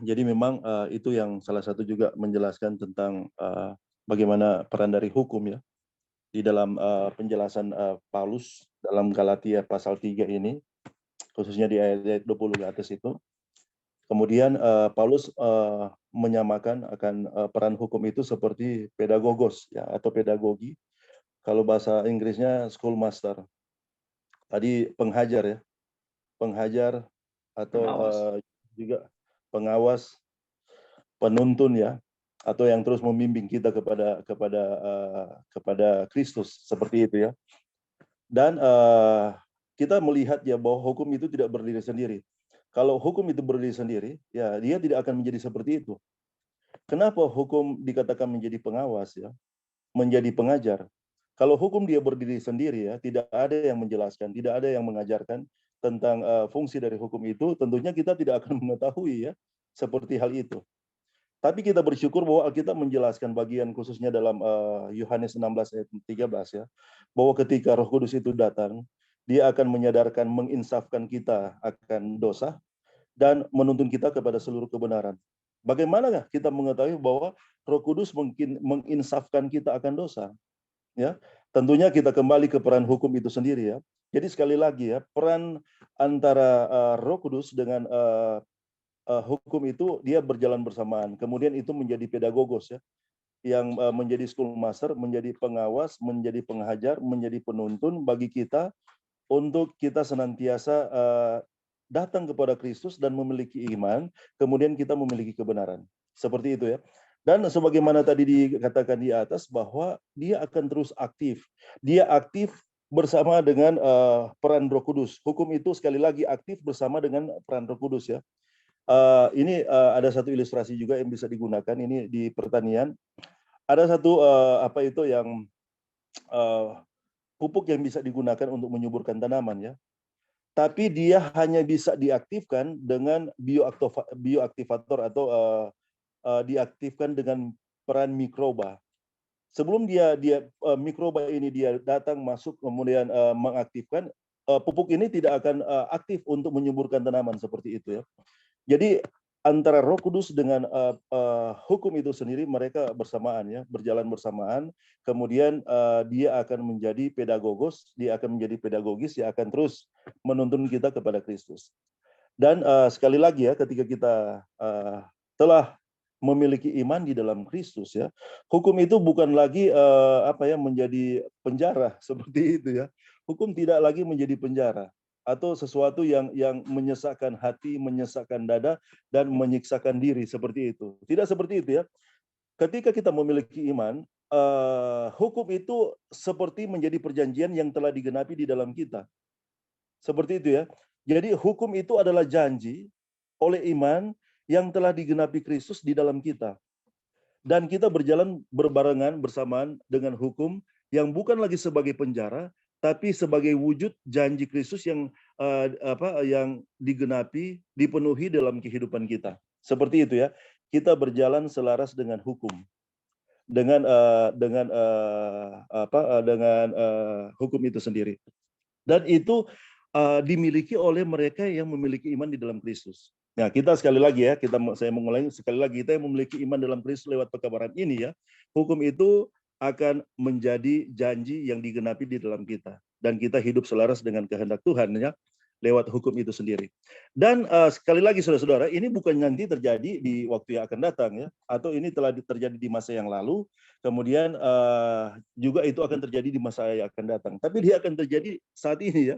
Jadi memang itu yang salah satu juga menjelaskan tentang bagaimana peran dari hukum ya di dalam penjelasan Paulus dalam Galatia pasal 3 ini, khususnya di ayat 20 ke atas itu. Kemudian Paulus menyamakan akan peran hukum itu seperti pedagogos ya, atau pedagogi. Kalau bahasa Inggrisnya schoolmaster. Tadi pengajar ya, pengajar atau juga pengawas, penuntun ya, atau yang terus membimbing kita kepada Kristus, seperti itu ya. Dan kita melihat ya bahwa hukum itu tidak berdiri sendiri. Kalau hukum itu berdiri sendiri, ya dia tidak akan menjadi seperti itu. Kenapa hukum dikatakan menjadi pengawas ya, menjadi pengajar? Kalau hukum dia berdiri sendiri ya, tidak ada yang menjelaskan, tidak ada yang mengajarkan tentang fungsi dari hukum itu, tentunya kita tidak akan mengetahui ya seperti hal itu. Tapi kita bersyukur bahwa Alkitab menjelaskan bagian khususnya dalam Yohanes 16 ayat 13 ya, bahwa ketika Roh Kudus itu datang, dia akan menyadarkan, menginsafkan kita akan dosa dan menuntun kita kepada seluruh kebenaran. Bagaimana kita mengetahui bahwa Roh Kudus mungkin menginsafkan kita akan dosa? Ya, tentunya kita kembali ke peran hukum itu sendiri ya. Jadi sekali lagi ya, peran antara Roh Kudus dengan hukum itu dia berjalan bersamaan. Kemudian itu menjadi pedagogos ya, yang menjadi schoolmaster, menjadi pengawas, menjadi pengajar, menjadi penuntun bagi kita untuk kita senantiasa datang kepada Kristus dan memiliki iman, kemudian kita memiliki kebenaran. Seperti itu ya. Dan sebagaimana tadi dikatakan di atas bahwa dia akan terus aktif. Dia aktif bersama dengan peran Roh Kudus. Hukum itu sekali lagi aktif bersama dengan peran Roh Kudus ya. Ini ada satu ilustrasi juga yang bisa digunakan ini di pertanian. Ada satu apa itu yang pupuk yang bisa digunakan untuk menyuburkan tanaman ya. Tapi dia hanya bisa diaktifkan dengan bioaktivator atau diaktifkan dengan peran mikroba. Sebelum mikroba ini dia datang masuk kemudian mengaktifkan, pupuk ini tidak akan aktif untuk menyuburkan tanaman seperti itu ya. Jadi antara Roh Kudus dengan hukum itu sendiri, mereka bersamaan ya, berjalan bersamaan. Kemudian dia akan menjadi pedagogos, dia akan menjadi pedagogis, dia akan terus menuntun kita kepada Kristus. Dan sekali lagi ya, ketika kita telah memiliki iman di dalam Kristus ya, hukum itu bukan lagi menjadi penjara seperti itu ya. Hukum tidak lagi menjadi penjara atau sesuatu yang menyesakkan hati, menyesakkan dada, dan menyiksakan diri seperti itu. Tidak seperti itu ya. Ketika kita memiliki iman, hukum itu seperti menjadi perjanjian yang telah digenapi di dalam kita. Seperti itu ya. Jadi hukum itu adalah janji oleh iman yang telah digenapi Kristus di dalam kita. Dan kita berjalan berbarengan bersamaan dengan hukum yang bukan lagi sebagai penjara, tapi sebagai wujud janji Kristus yang yang digenapi, dipenuhi dalam kehidupan kita. Seperti itu ya. Kita berjalan selaras dengan hukum, dengan hukum itu sendiri. Dan itu dimiliki oleh mereka yang memiliki iman di dalam Kristus. Nah, kita sekali lagi ya, saya mengulangi sekali lagi, kita yang memiliki iman dalam Kristus lewat pekabaran ini ya, hukum itu akan menjadi janji yang digenapi di dalam kita, dan kita hidup selaras dengan kehendak Tuhan ya, lewat hukum itu sendiri. Dan sekali lagi saudara-saudara, ini bukan nanti terjadi di waktu yang akan datang ya, atau ini telah terjadi di masa yang lalu, kemudian juga itu akan terjadi di masa yang akan datang. Tapi dia akan terjadi saat ini ya,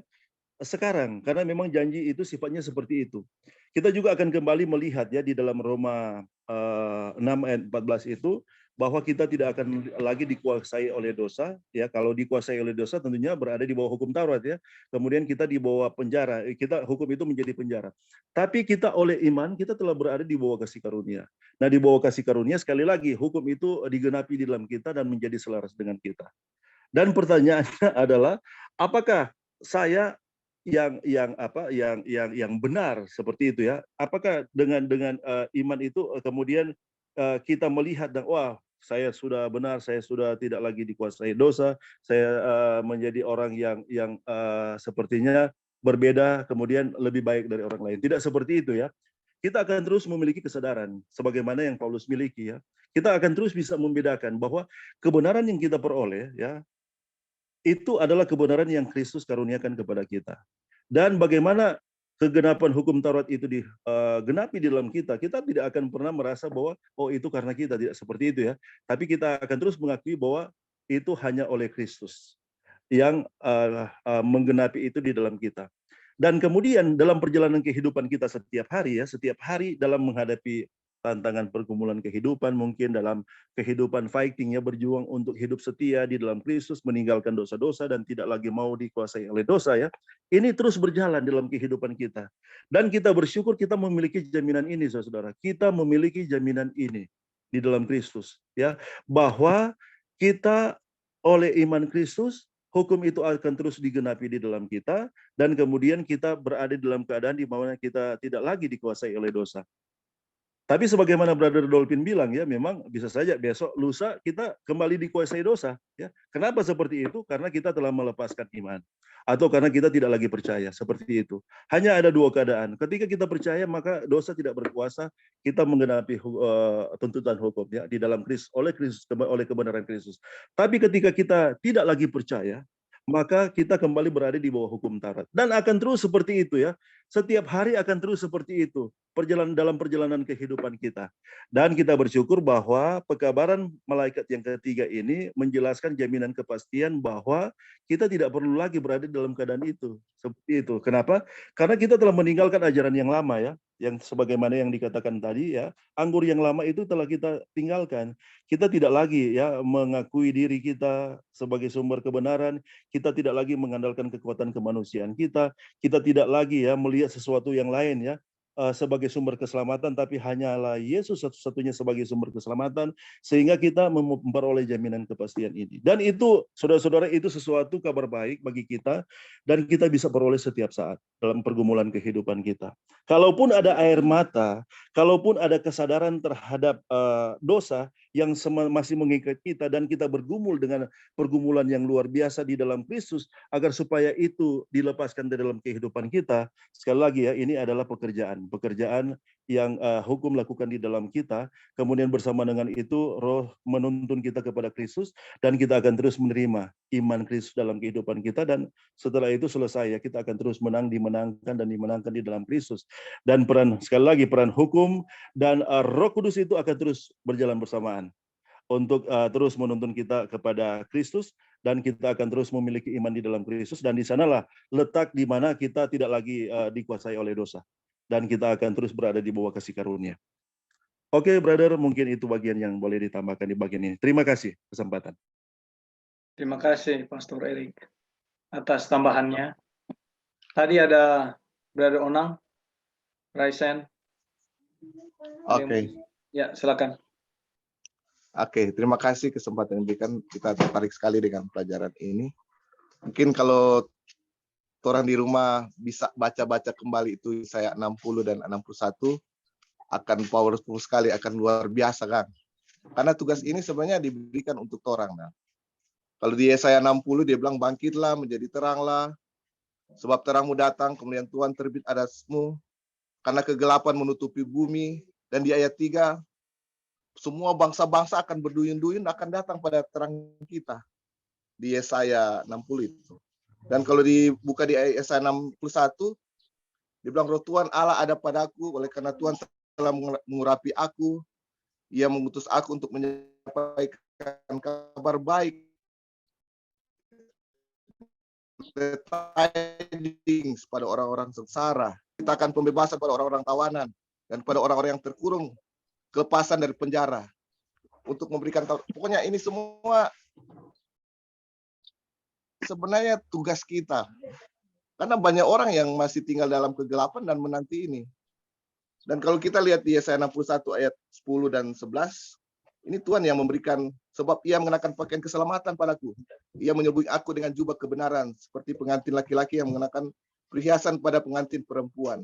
sekarang, karena memang janji itu sifatnya seperti itu. Kita juga akan kembali melihat ya di dalam Roma 6 ayat 14 itu, bahwa kita tidak akan lagi dikuasai oleh dosa ya. Kalau dikuasai oleh dosa tentunya berada di bawah hukum Taurat ya. Kemudian kita di bawah penjara, hukum itu menjadi penjara. Tapi kita oleh iman kita telah berada di bawah kasih karunia. Nah, di bawah kasih karunia sekali lagi hukum itu digenapi di dalam kita dan menjadi selaras dengan kita. Dan pertanyaannya adalah, apakah saya yang benar seperti itu ya? Apakah dengan iman itu kemudian kita melihat dan wah, saya sudah benar, saya sudah tidak lagi dikuasai dosa, saya menjadi orang yang sepertinya berbeda, kemudian lebih baik dari orang lain. Tidak seperti itu ya. Kita akan terus memiliki kesadaran sebagaimana yang Paulus miliki ya. Kita akan terus bisa membedakan bahwa kebenaran yang kita peroleh ya, itu adalah kebenaran yang Kristus karuniakan kepada kita. Dan bagaimana kegenapan hukum Taurat itu digenapi di dalam kita, kita tidak akan pernah merasa bahwa oh itu karena kita, tidak seperti itu ya. Tapi kita akan terus mengakui bahwa itu hanya oleh Kristus yang menggenapi itu di dalam kita. Dan kemudian dalam perjalanan kehidupan kita setiap hari dalam menghadapi tantangan pergumulan kehidupan, mungkin dalam kehidupan fighting ya, berjuang untuk hidup setia di dalam Kristus, meninggalkan dosa-dosa dan tidak lagi mau dikuasai oleh dosa ya. Ini terus berjalan dalam kehidupan kita. Dan kita bersyukur kita memiliki jaminan ini saudara. Kita memiliki jaminan ini di dalam Kristus ya, bahwa kita oleh iman Kristus, hukum itu akan terus digenapi di dalam kita, dan kemudian kita berada dalam keadaan di mana kita tidak lagi dikuasai oleh dosa. Tapi sebagaimana Brother Dolphin bilang ya, memang bisa saja besok lusa kita kembali dikuasai dosa ya. Kenapa seperti itu? Karena kita telah melepaskan iman, atau karena kita tidak lagi percaya, seperti itu. Hanya ada dua keadaan. Ketika kita percaya maka dosa tidak berkuasa, kita menggenapi tuntutan hukum ya di dalam Kristus, oleh kebenaran Kristus. Tapi ketika kita tidak lagi percaya, maka kita kembali berada di bawah hukum Taurat. Dan akan terus seperti itu ya. Setiap hari akan terus seperti itu dalam perjalanan kehidupan kita. Dan kita bersyukur bahwa pekabaran malaikat yang ketiga ini menjelaskan jaminan kepastian bahwa kita tidak perlu lagi berada dalam keadaan itu. Seperti itu. Kenapa? Karena kita telah meninggalkan ajaran yang lama ya, yang sebagaimana yang dikatakan tadi ya, anggur yang lama itu telah kita tinggalkan. Kita tidak lagi ya mengakui diri kita sebagai sumber kebenaran, kita tidak lagi mengandalkan kekuatan kemanusiaan kita tidak lagi ya melihat sesuatu yang lain ya sebagai sumber keselamatan, tapi hanyalah Yesus satu-satunya sebagai sumber keselamatan, sehingga kita memperoleh jaminan kepastian ini. Dan itu, saudara-saudara, itu sesuatu kabar baik bagi kita, dan kita bisa peroleh setiap saat dalam pergumulan kehidupan kita. Kalaupun ada air mata, kalaupun ada kesadaran terhadap dosa yang masih mengikat kita, dan kita bergumul dengan pergumulan yang luar biasa di dalam Kristus, agar supaya itu dilepaskan dari dalam kehidupan kita, sekali lagi ya, ini adalah pekerjaan. pekerjaan yang hukum lakukan di dalam kita, kemudian bersama dengan itu Roh menuntun kita kepada Kristus, dan kita akan terus menerima iman Kristus dalam kehidupan kita, dan setelah itu selesai ya, kita akan terus dimenangkan dan dimenangkan di dalam Kristus. Dan sekali lagi peran hukum dan Roh Kudus itu akan terus berjalan bersamaan untuk terus menuntun kita kepada Kristus, dan kita akan terus memiliki iman di dalam Kristus, dan di sanalah letak di mana kita tidak lagi dikuasai oleh dosa, dan kita akan terus berada di bawah kasih karunia. Oke, brother, mungkin itu bagian yang boleh ditambahkan di bagian ini. Terima kasih kesempatan. Terima kasih Pastor Erik atas tambahannya. Tadi ada Brother Onang, Raisen. Oke. Ya, silakan. Oke, terima kasih kesempatan yang diberikan. Kita tertarik sekali dengan pelajaran ini. Mungkin kalau orang di rumah bisa baca-baca kembali itu Yesaya 60 dan 61, akan powerful sekali, akan luar biasa kan. Karena tugas ini sebenarnya diberikan untuk orang. Nah. Kalau di Yesaya 60 dia bilang, bangkitlah menjadi teranglah, sebab terangmu datang, kemudian Tuhan terbit atasmu, karena kegelapan menutupi bumi. Dan di ayat 3, semua bangsa-bangsa akan berduyun-duyun akan datang pada terang kita. Di Yesaya 60 itu. Dan kalau dibuka di Yesaya 61, dia bilang, Roh Tuhan Allah ada padaku, oleh karena Tuhan telah mengurapi aku, Ia mengutus aku untuk menyampaikan kabar baik, tidings pada orang-orang sengsara, kita akan pembebasan pada orang-orang tawanan, dan pada orang-orang yang terkurung, kelepasan dari penjara, untuk memberikan, pokoknya ini semua sebenarnya tugas kita. Karena banyak orang yang masih tinggal dalam kegelapan dan menanti ini. Dan kalau kita lihat di Yesaya 61 ayat 10 dan 11, ini Tuhan yang memberikan, sebab Ia mengenakan pakaian keselamatan padaku. Ia menyelubungi aku dengan jubah kebenaran, seperti pengantin laki-laki yang mengenakan perhiasan pada pengantin perempuan.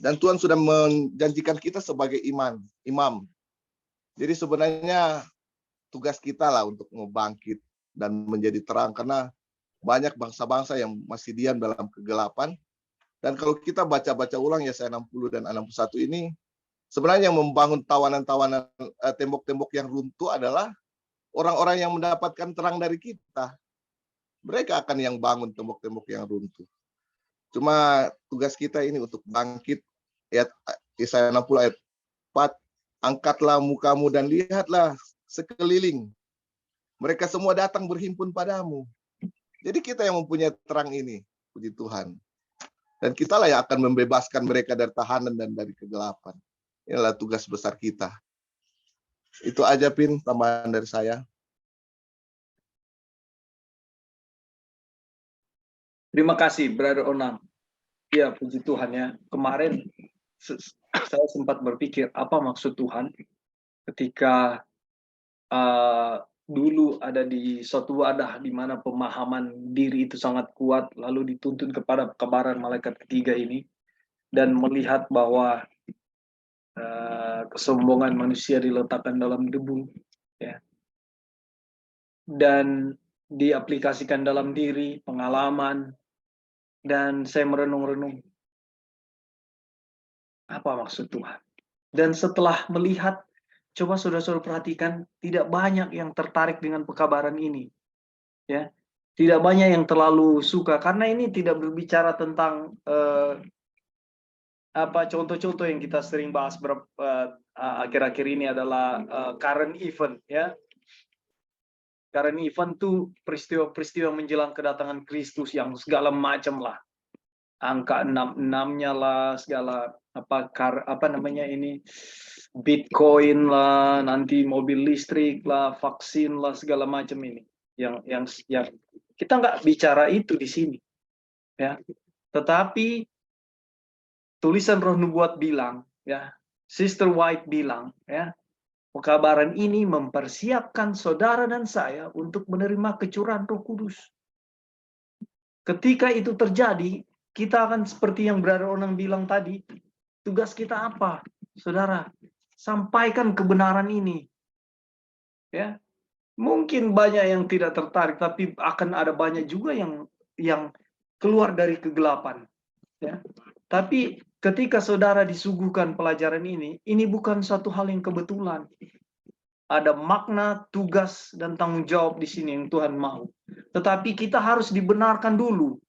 Dan Tuhan sudah menjanjikan kita sebagai imam. Jadi sebenarnya tugas kita lah untuk membangkit dan menjadi terang, karena banyak bangsa-bangsa yang masih diam dalam kegelapan. Dan kalau kita baca-baca ulang Yesaya 60 dan 61 ini, sebenarnya yang membangun tawanan-tawanan, tembok-tembok yang runtuh adalah orang-orang yang mendapatkan terang dari kita. Mereka akan yang bangun tembok-tembok yang runtuh. Cuma tugas kita ini untuk bangkit. Yesaya 60 ayat 4, angkatlah mukamu dan lihatlah sekeliling. Mereka semua datang berhimpun padamu. Jadi kita yang mempunyai terang ini, puji Tuhan. Dan kitalah yang akan membebaskan mereka dari tahanan dan dari kegelapan. Inilah tugas besar kita. Itu aja, Pin, tambahan dari saya. Terima kasih, Brother Onang. Ya, puji Tuhan ya. Kemarin saya sempat berpikir, apa maksud Tuhan ketika dulu ada di suatu wadah di mana pemahaman diri itu sangat kuat, lalu dituntun kepada kebaran malaikat ketiga ini, dan melihat bahwa kesombongan manusia diletakkan dalam debu, ya, dan diaplikasikan dalam diri, pengalaman, dan saya merenung-renung, apa maksud Tuhan? Dan setelah melihat, coba saudara-saudara perhatikan, tidak banyak yang tertarik dengan pekabaran ini, ya, tidak banyak yang terlalu suka, karena ini tidak berbicara tentang contoh-contoh yang kita sering bahas akhir-akhir ini adalah current event, ya. Current event tuh peristiwa-peristiwa menjelang kedatangan Kristus yang segala macam lah, angka 66-nya lah, segala apa namanya ini, Bitcoin lah, nanti mobil listrik lah, vaksin lah, segala macam ini. Yang kita nggak bicara itu di sini, ya. Tetapi tulisan Roh Nubuat bilang, ya, Sister White bilang, ya, pekabaran ini mempersiapkan saudara dan saya untuk menerima kecurahan Roh Kudus. Ketika itu terjadi, kita akan seperti yang Brother Onang bilang tadi, tugas kita apa, saudara? Sampaikan kebenaran ini. Ya, mungkin banyak yang tidak tertarik, tapi akan ada banyak juga yang keluar dari kegelapan. Ya, tapi ketika saudara disuguhkan pelajaran ini bukan suatu hal yang kebetulan. Ada makna, tugas, dan tanggung jawab di sini yang Tuhan mau. Tetapi kita harus dibenarkan dulu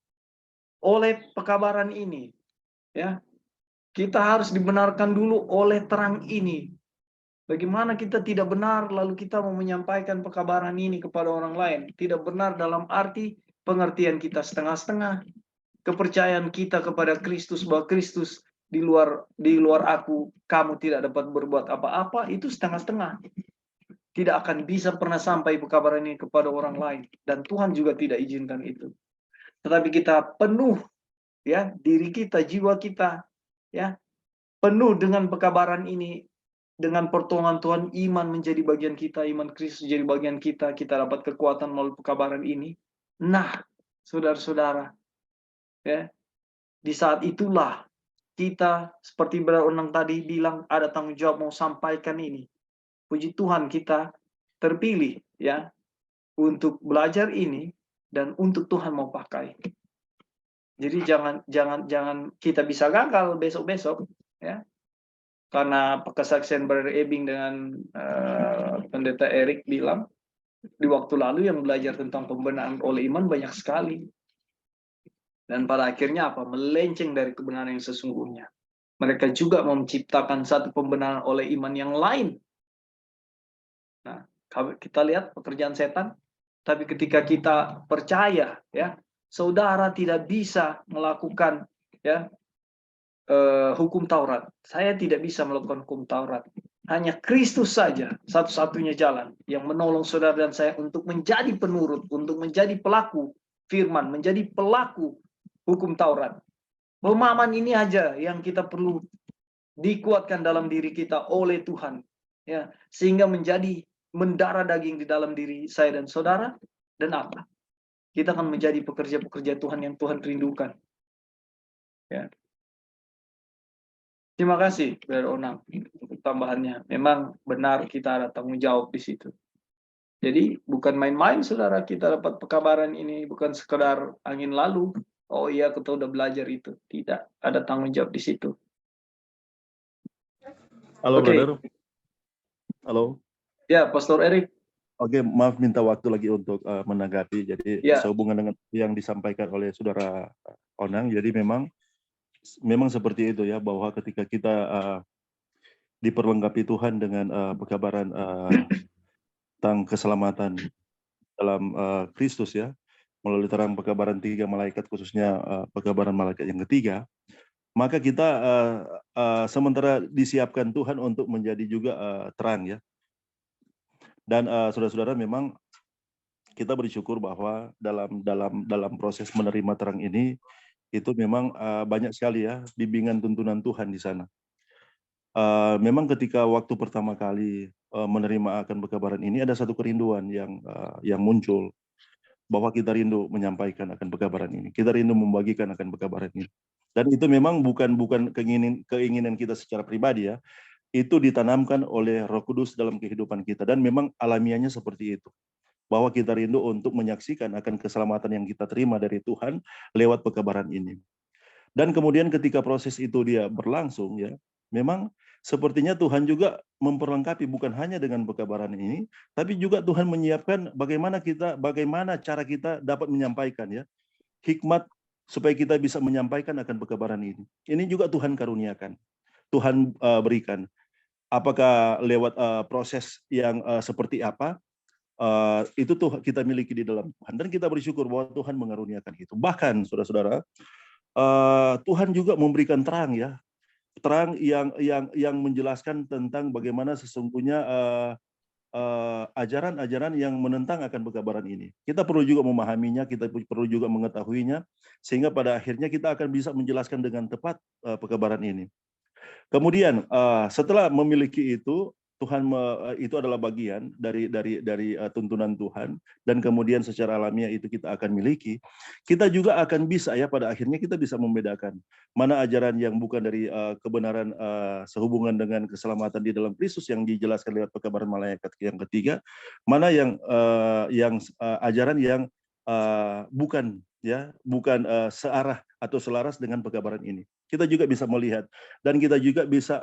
oleh pekabaran ini. Ya, kita harus dibenarkan dulu oleh terang ini. Bagaimana kita tidak benar lalu kita mau menyampaikan pekabaran ini kepada orang lain? Tidak benar dalam arti pengertian kita setengah-setengah. Kepercayaan kita kepada Kristus bahwa Kristus di luar aku, kamu tidak dapat berbuat apa-apa, itu setengah-setengah. Tidak akan bisa pernah sampai pekabaran ini kepada orang lain, dan Tuhan juga tidak izinkan itu. Tetapi kita penuh, ya, diri kita, jiwa kita, ya, penuh dengan pekabaran ini, dengan pertolongan Tuhan, iman menjadi bagian kita, iman Kristus jadi bagian kita, kita dapat kekuatan melalui pekabaran ini. Nah, saudara-saudara, ya, di saat itulah kita, seperti Brother Onang tadi bilang, ada tanggung jawab mau sampaikan ini. Puji Tuhan, kita terpilih, ya, untuk belajar ini dan untuk Tuhan mau pakai. Jadi jangan kita bisa gagal besok-besok, ya, karena kesaksian Brother Ebing dengan Pendeta Erik bilang di waktu lalu yang belajar tentang pembenaran oleh iman banyak sekali, dan pada akhirnya apa? Melenceng dari kebenaran yang sesungguhnya. Mereka juga menciptakan satu pembenaran oleh iman yang lain. Nah, kita lihat pekerjaan setan. Tapi ketika kita percaya, ya, saudara tidak bisa melakukan, ya, hukum Taurat. Saya tidak bisa melakukan hukum Taurat. Hanya Kristus saja satu-satunya jalan yang menolong saudara dan saya untuk menjadi penurut, untuk menjadi pelaku firman, menjadi pelaku hukum Taurat. Pemahaman ini aja yang kita perlu dikuatkan dalam diri kita oleh Tuhan, ya, sehingga menjadi mendarah daging di dalam diri saya dan saudara, dan apa? Kita akan menjadi pekerja-pekerja Tuhan yang Tuhan rindukan. Ya. Terima kasih, Brother Onang, untuk tambahannya. Memang benar kita ada tanggung jawab di situ. Jadi bukan main-main, saudara, kita dapat pekabaran ini, bukan sekedar angin lalu. Oh iya, kita udah belajar itu. Tidak, ada tanggung jawab di situ. Halo, Oke. Brother. Halo. Ya, Pastor Erik. Oke, maaf minta waktu lagi untuk menanggapi. Jadi Ya. sehubungan dengan yang disampaikan oleh Saudara Onang, jadi memang seperti itu ya, bahwa ketika kita diperlengkapi Tuhan dengan pekabaran tentang keselamatan dalam Kristus ya, melalui terang pekabaran 3 malaikat, khususnya pekabaran malaikat yang ketiga, maka kita sementara disiapkan Tuhan untuk menjadi juga terang ya. Dan saudara-saudara, memang kita bersyukur bahwa dalam proses menerima terang ini itu memang banyak sekali ya bimbingan tuntunan Tuhan di sana. Memang ketika waktu pertama kali menerima akan pekabaran ini, ada satu kerinduan yang muncul, bahwa kita rindu menyampaikan akan pekabaran ini, kita rindu membagikan akan pekabaran ini. Dan itu memang bukan keinginan kita secara pribadi ya, itu ditanamkan oleh Roh Kudus dalam kehidupan kita, dan memang alamiahnya seperti itu, bahwa kita rindu untuk menyaksikan akan keselamatan yang kita terima dari Tuhan lewat pekabaran ini. Dan kemudian ketika proses itu dia berlangsung ya, memang sepertinya Tuhan juga memperlengkapi bukan hanya dengan pekabaran ini, tapi juga Tuhan menyiapkan bagaimana cara kita dapat menyampaikan ya, hikmat supaya kita bisa menyampaikan akan pekabaran ini. Ini juga Tuhan karuniakan, Tuhan berikan. Apakah lewat proses yang seperti apa, itu tuh kita miliki di dalam Tuhan, dan kita bersyukur bahwa Tuhan mengaruniakan itu. Bahkan saudara-saudara, Tuhan juga memberikan terang ya, terang yang menjelaskan tentang bagaimana sesungguhnya ajaran-ajaran yang menentang akan pekabaran ini. Kita perlu juga memahaminya, kita perlu juga mengetahuinya, sehingga pada akhirnya kita akan bisa menjelaskan dengan tepat pekabaran ini. Kemudian setelah memiliki itu, Tuhan itu adalah bagian dari tuntunan Tuhan, dan kemudian secara alamiah itu kita akan miliki. Kita juga akan bisa ya, pada akhirnya kita bisa membedakan mana ajaran yang bukan dari kebenaran sehubungan dengan keselamatan di dalam Kristus yang dijelaskan lewat pekabaran malaikat yang ketiga, mana yang ajaran yang bukan searah atau selaras dengan pekabaran ini. Kita juga bisa melihat dan kita juga bisa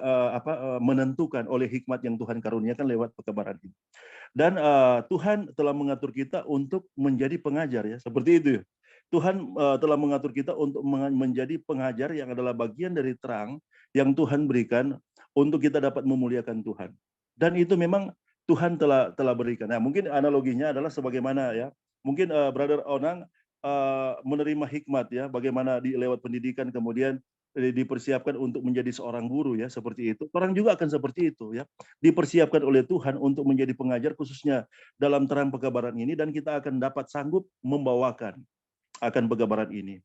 menentukan oleh hikmat yang Tuhan karuniakan lewat pekabaran ini. Dan Tuhan telah mengatur kita untuk menjadi pengajar ya, seperti itu ya. Tuhan telah mengatur kita untuk menjadi pengajar yang adalah bagian dari terang yang Tuhan berikan untuk kita dapat memuliakan Tuhan. Dan itu memang Tuhan telah berikan. Nah, mungkin analoginya adalah sebagaimana ya, mungkin Brother Onang menerima hikmat ya, bagaimana lewat pendidikan kemudian dipersiapkan untuk menjadi seorang guru ya, seperti itu. Orang juga akan seperti itu ya, dipersiapkan oleh Tuhan untuk menjadi pengajar khususnya dalam terang pekabaran ini, dan kita akan dapat sanggup membawakan akan pekabaran ini.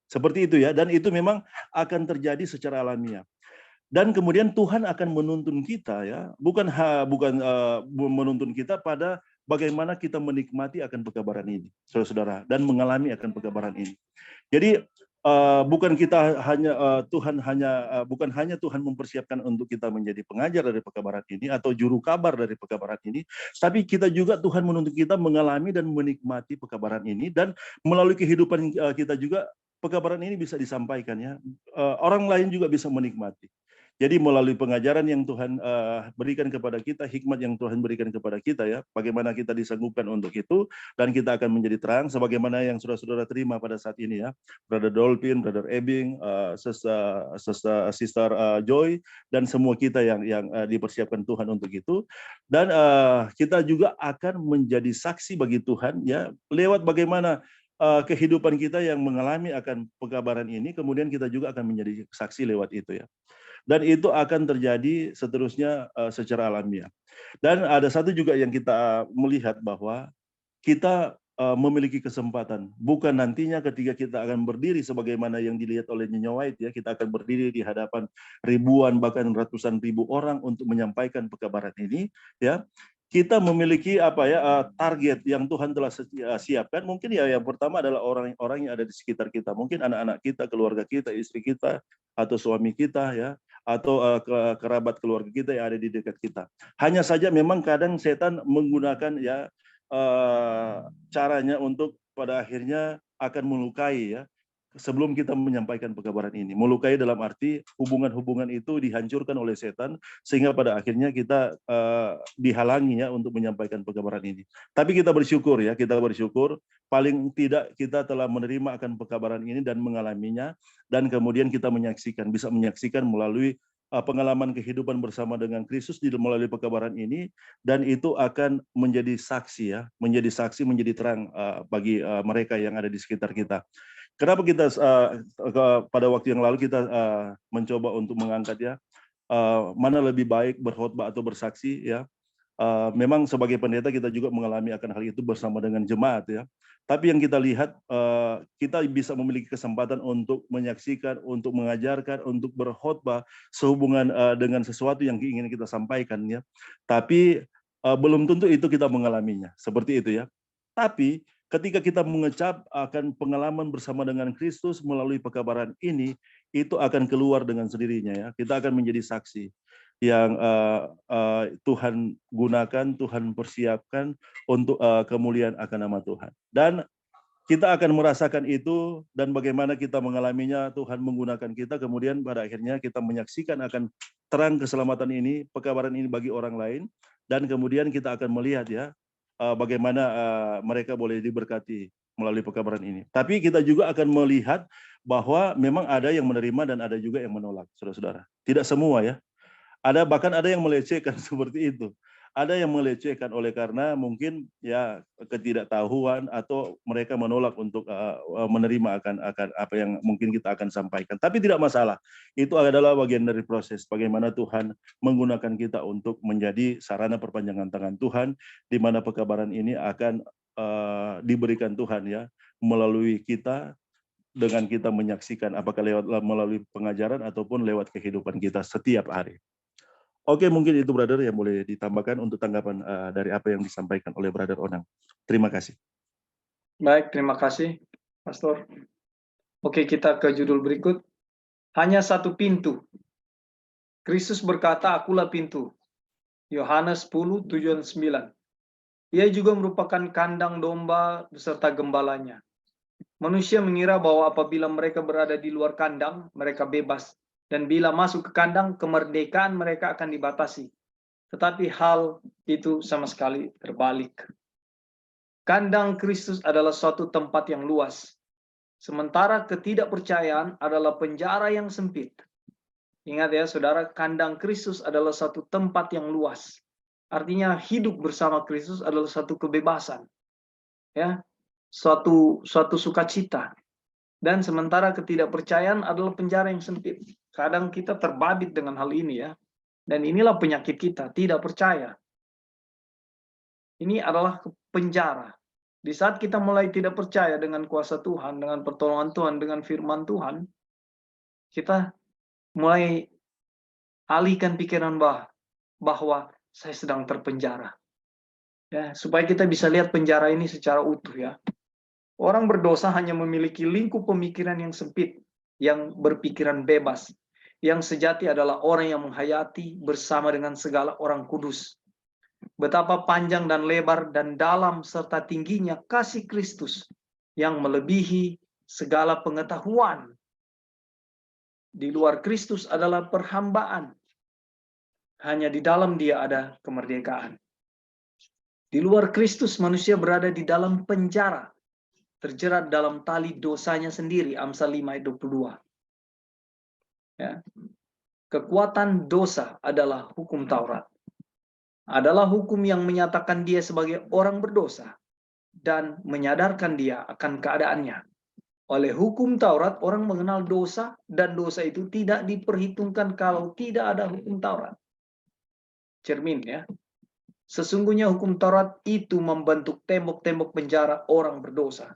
Seperti itu ya, dan itu memang akan terjadi secara alamiah. Dan kemudian Tuhan akan menuntun kita ya, bukan menuntun kita pada bagaimana kita menikmati akan pekabaran ini, saudara-saudara, dan mengalami akan pekabaran ini. Jadi bukan kita hanya bukan hanya Tuhan mempersiapkan untuk kita menjadi pengajar dari pekabaran ini atau juru kabar dari pekabaran ini, tapi kita juga Tuhan menuntut kita mengalami dan menikmati pekabaran ini, dan melalui kehidupan kita juga pekabaran ini bisa disampaikan ya. Orang lain juga bisa menikmati. Jadi melalui pengajaran yang Tuhan berikan kepada kita, hikmat yang Tuhan berikan kepada kita ya, bagaimana kita disanggupkan untuk itu, dan kita akan menjadi terang sebagaimana yang saudara-saudara terima pada saat ini ya, Brother Dolphin, Brother Ebing, Sister Joy, dan semua kita yang dipersiapkan Tuhan untuk itu. Dan kita juga akan menjadi saksi bagi Tuhan ya, lewat bagaimana kehidupan kita yang mengalami akan pekabaran ini, kemudian kita juga akan menjadi saksi lewat itu ya. Dan itu akan terjadi seterusnya secara alamiah. Dan ada satu juga yang kita melihat bahwa kita memiliki kesempatan, bukan nantinya ketika kita akan berdiri sebagaimana yang dilihat oleh Nyonya White ya, kita akan berdiri di hadapan ribuan bahkan ratusan ribu orang untuk menyampaikan pekabaran ini ya. Kita memiliki target yang Tuhan telah siapkan. Mungkin ya yang pertama adalah orang-orang yang ada di sekitar kita, mungkin anak-anak kita, keluarga kita, istri kita, atau suami kita ya, atau kerabat keluarga kita yang ada di dekat kita. Hanya saja memang kadang setan menggunakan ya caranya untuk pada akhirnya akan melukai ya, sebelum kita menyampaikan pekabaran ini. Melukai dalam arti hubungan-hubungan itu dihancurkan oleh setan sehingga pada akhirnya kita dihalangi ya untuk menyampaikan pekabaran ini. Tapi kita bersyukur ya, kita bersyukur paling tidak kita telah menerima akan pekabaran ini dan mengalaminya, dan kemudian kita bisa menyaksikan melalui pengalaman kehidupan bersama dengan Kristus melalui pekabaran ini, dan itu akan menjadi saksi ya, menjadi terang bagi mereka yang ada di sekitar kita. Kenapa kita pada waktu yang lalu kita mencoba untuk mengangkat ya, mana lebih baik berkhotbah atau bersaksi ya. Memang sebagai pendeta kita juga mengalami akan hal itu bersama dengan jemaat ya. Tapi yang kita lihat kita bisa memiliki kesempatan untuk menyaksikan, untuk mengajarkan, untuk berkhotbah sehubungan dengan sesuatu yang ingin kita sampaikan ya. Tapi belum tentu itu kita mengalaminya seperti itu ya. Tapi ketika kita mengecap akan pengalaman bersama dengan Kristus melalui pekabaran ini, itu akan keluar dengan sendirinya ya. Kita akan menjadi saksi yang Tuhan gunakan, Tuhan persiapkan untuk kemuliaan akan nama Tuhan. Dan kita akan merasakan itu, dan bagaimana kita mengalaminya, Tuhan menggunakan kita, kemudian pada akhirnya kita menyaksikan akan terang keselamatan ini, pekabaran ini bagi orang lain, dan kemudian kita akan melihat ya, bagaimana mereka boleh diberkati melalui pekabaran ini. Tapi kita juga akan melihat bahwa memang ada yang menerima dan ada juga yang menolak, saudara-saudara. Tidak semua ya. Bahkan ada yang melecehkan seperti itu. Ada yang melecehkan oleh karena mungkin ya ketidaktahuan atau mereka menolak untuk menerima akan apa yang mungkin kita akan sampaikan. Tapi tidak masalah. Itu adalah bagian dari proses bagaimana Tuhan menggunakan kita untuk menjadi sarana perpanjangan tangan Tuhan, di mana pekabaran ini akan diberikan Tuhan ya melalui kita, dengan kita menyaksikan apakah melalui pengajaran ataupun lewat kehidupan kita setiap hari. Oke, mungkin itu brother yang boleh ditambahkan untuk tanggapan dari apa yang disampaikan oleh brother Onang. Terima kasih. Baik, terima kasih, Pastor. Oke, kita ke judul berikut. Hanya satu pintu. Kristus berkata, "Akulah pintu." Yohanes 10, 7-9. Ia juga merupakan kandang domba beserta gembalanya. Manusia mengira bahwa apabila mereka berada di luar kandang, mereka bebas. Dan bila masuk ke kandang, kemerdekaan mereka akan dibatasi. Tetapi hal itu sama sekali terbalik. Kandang Kristus adalah suatu tempat yang luas. Sementara ketidakpercayaan adalah penjara yang sempit. Ingat ya saudara, kandang Kristus adalah satu tempat yang luas. Artinya hidup bersama Kristus adalah satu kebebasan. Ya, suatu sukacita. Dan sementara ketidakpercayaan adalah penjara yang sempit. Kadang kita terbabit dengan hal ini ya. Dan inilah penyakit kita, tidak percaya. Ini adalah penjara. Di saat kita mulai tidak percaya dengan kuasa Tuhan, dengan pertolongan Tuhan, dengan firman Tuhan, kita mulai alihkan pikiran bahwa saya sedang terpenjara. Ya, supaya kita bisa lihat penjara ini secara utuh ya. Orang berdosa hanya memiliki lingkup pemikiran yang sempit, yang berpikiran bebas. Yang sejati adalah orang yang menghayati bersama dengan segala orang kudus. Betapa panjang dan lebar dan dalam serta tingginya kasih Kristus yang melebihi segala pengetahuan. Di luar Kristus adalah perhambaan. Hanya di dalam Dia ada kemerdekaan. Di luar Kristus manusia berada di dalam penjara, terjerat dalam tali dosanya sendiri. Amsal 5 ayat 22. Ya. Kekuatan dosa adalah hukum Taurat. Adalah hukum yang menyatakan dia sebagai orang berdosa dan menyadarkan dia akan keadaannya. Oleh hukum Taurat, orang mengenal dosa dan dosa itu tidak diperhitungkan kalau tidak ada hukum Taurat. Cermin ya. Sesungguhnya hukum Taurat itu membentuk tembok-tembok penjara orang berdosa.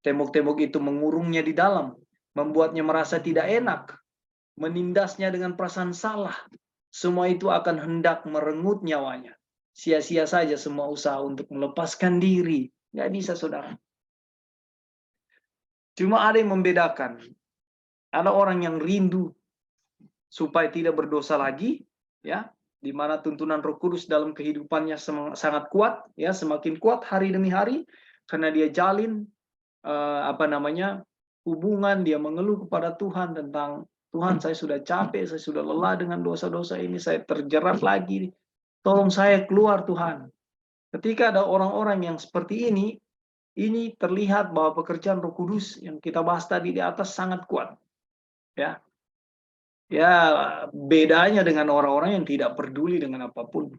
Tembok-tembok itu mengurungnya di dalam, membuatnya merasa tidak enak, menindasnya dengan perasaan salah. Semua itu akan hendak merenggut nyawanya. Sia-sia saja semua usaha untuk melepaskan diri. Nggak bisa, saudara. Cuma ada yang membedakan. Ada orang yang rindu supaya tidak berdosa lagi, ya, di mana tuntunan Roh Kudus dalam kehidupannya sangat kuat, ya, semakin kuat hari demi hari, karena dia jalin hubungan, dia mengeluh kepada Tuhan tentang Tuhan, saya sudah capek, saya sudah lelah dengan dosa-dosa ini, saya terjerat lagi, tolong saya keluar Tuhan. Ketika ada orang-orang yang seperti ini terlihat bahwa pekerjaan Roh Kudus yang kita bahas tadi di atas sangat kuat. Ya, bedanya dengan orang-orang yang tidak peduli dengan apapun.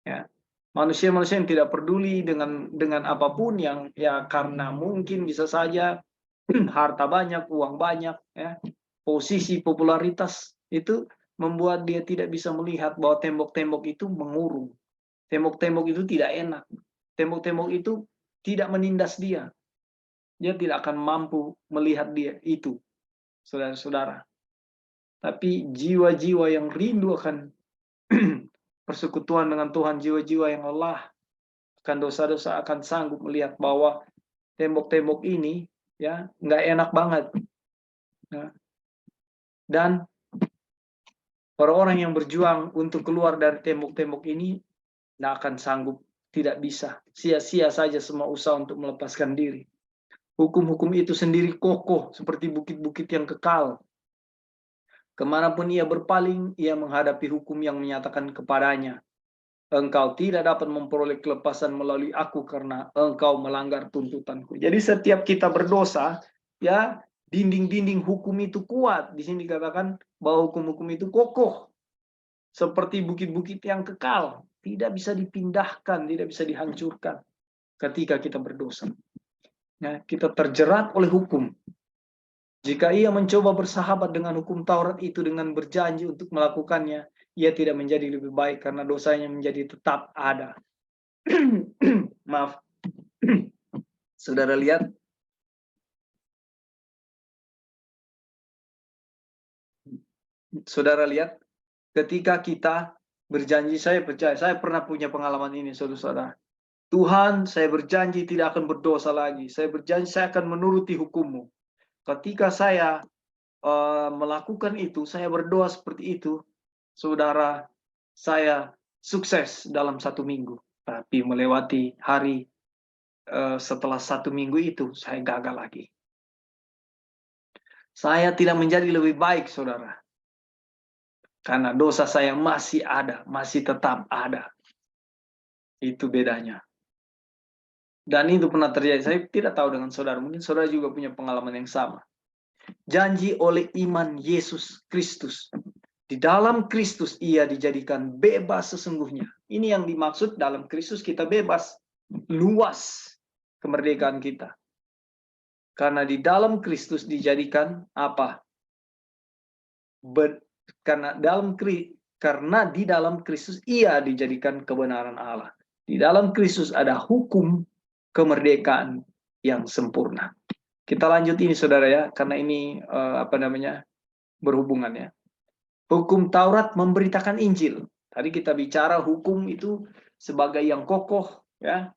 Ya, manusia-manusia yang tidak peduli dengan apapun yang ya karena mungkin bisa saja harta banyak, uang banyak, ya, posisi, popularitas itu membuat dia tidak bisa melihat bahwa tembok-tembok itu mengurung. Tembok-tembok itu tidak enak. Tembok-tembok itu tidak menindas dia. Dia tidak akan mampu melihat dia itu, saudara-saudara. Tapi jiwa-jiwa yang rindu akan persekutuan dengan Tuhan, jiwa-jiwa yang lelah akan dosa-dosa akan sanggup melihat bahwa tembok-tembok ini ya nggak enak banget. Ya. Dan orang-orang yang berjuang untuk keluar dari tembok-tembok ini tidak akan sanggup, tidak bisa. Sia-sia saja semua usaha untuk melepaskan diri. Hukum-hukum itu sendiri kokoh seperti bukit-bukit yang kekal. Kemanapun ia berpaling, ia menghadapi hukum yang menyatakan kepadanya, engkau tidak dapat memperoleh kelepasan melalui aku karena engkau melanggar tuntutanku. Jadi setiap kita berdosa, ya, dinding-dinding hukum itu kuat. Di sini dikatakan bahwa hukum-hukum itu kokoh. Seperti bukit-bukit yang kekal. Tidak bisa dipindahkan, tidak bisa dihancurkan ketika kita berdosa. Ya, kita terjerat oleh hukum. Jika ia mencoba bersahabat dengan hukum Taurat itu dengan berjanji untuk melakukannya, ia tidak menjadi lebih baik karena dosanya menjadi tetap ada. Maaf. Saudara lihat. Saudara lihat, ketika kita berjanji, saya percaya, saya pernah punya pengalaman ini, saudara-saudara. Tuhan, saya berjanji tidak akan berdosa lagi. Saya berjanji saya akan menuruti hukum-Mu. Ketika saya melakukan itu, saya berdoa seperti itu, saudara, saya sukses dalam 1 minggu. Tapi melewati hari setelah 1 minggu itu saya gagal lagi. Saya tidak menjadi lebih baik, saudara. Karena dosa saya masih ada, masih tetap ada. Itu bedanya. Dan itu pernah terjadi. Saya tidak tahu dengan saudara. Mungkin saudara juga punya pengalaman yang sama. Janji oleh iman Yesus Kristus. Di dalam Kristus ia dijadikan bebas sesungguhnya. Ini yang dimaksud dalam Kristus kita bebas. Luas kemerdekaan kita. Karena di dalam Kristus dijadikan apa? Karena di dalam Kristus ia dijadikan kebenaran Allah. Di dalam Kristus ada hukum kemerdekaan yang sempurna. Kita lanjut ini saudara ya, karena ini berhubungan ya. Hukum Taurat memberitakan Injil. Tadi kita bicara hukum itu sebagai yang kokoh ya.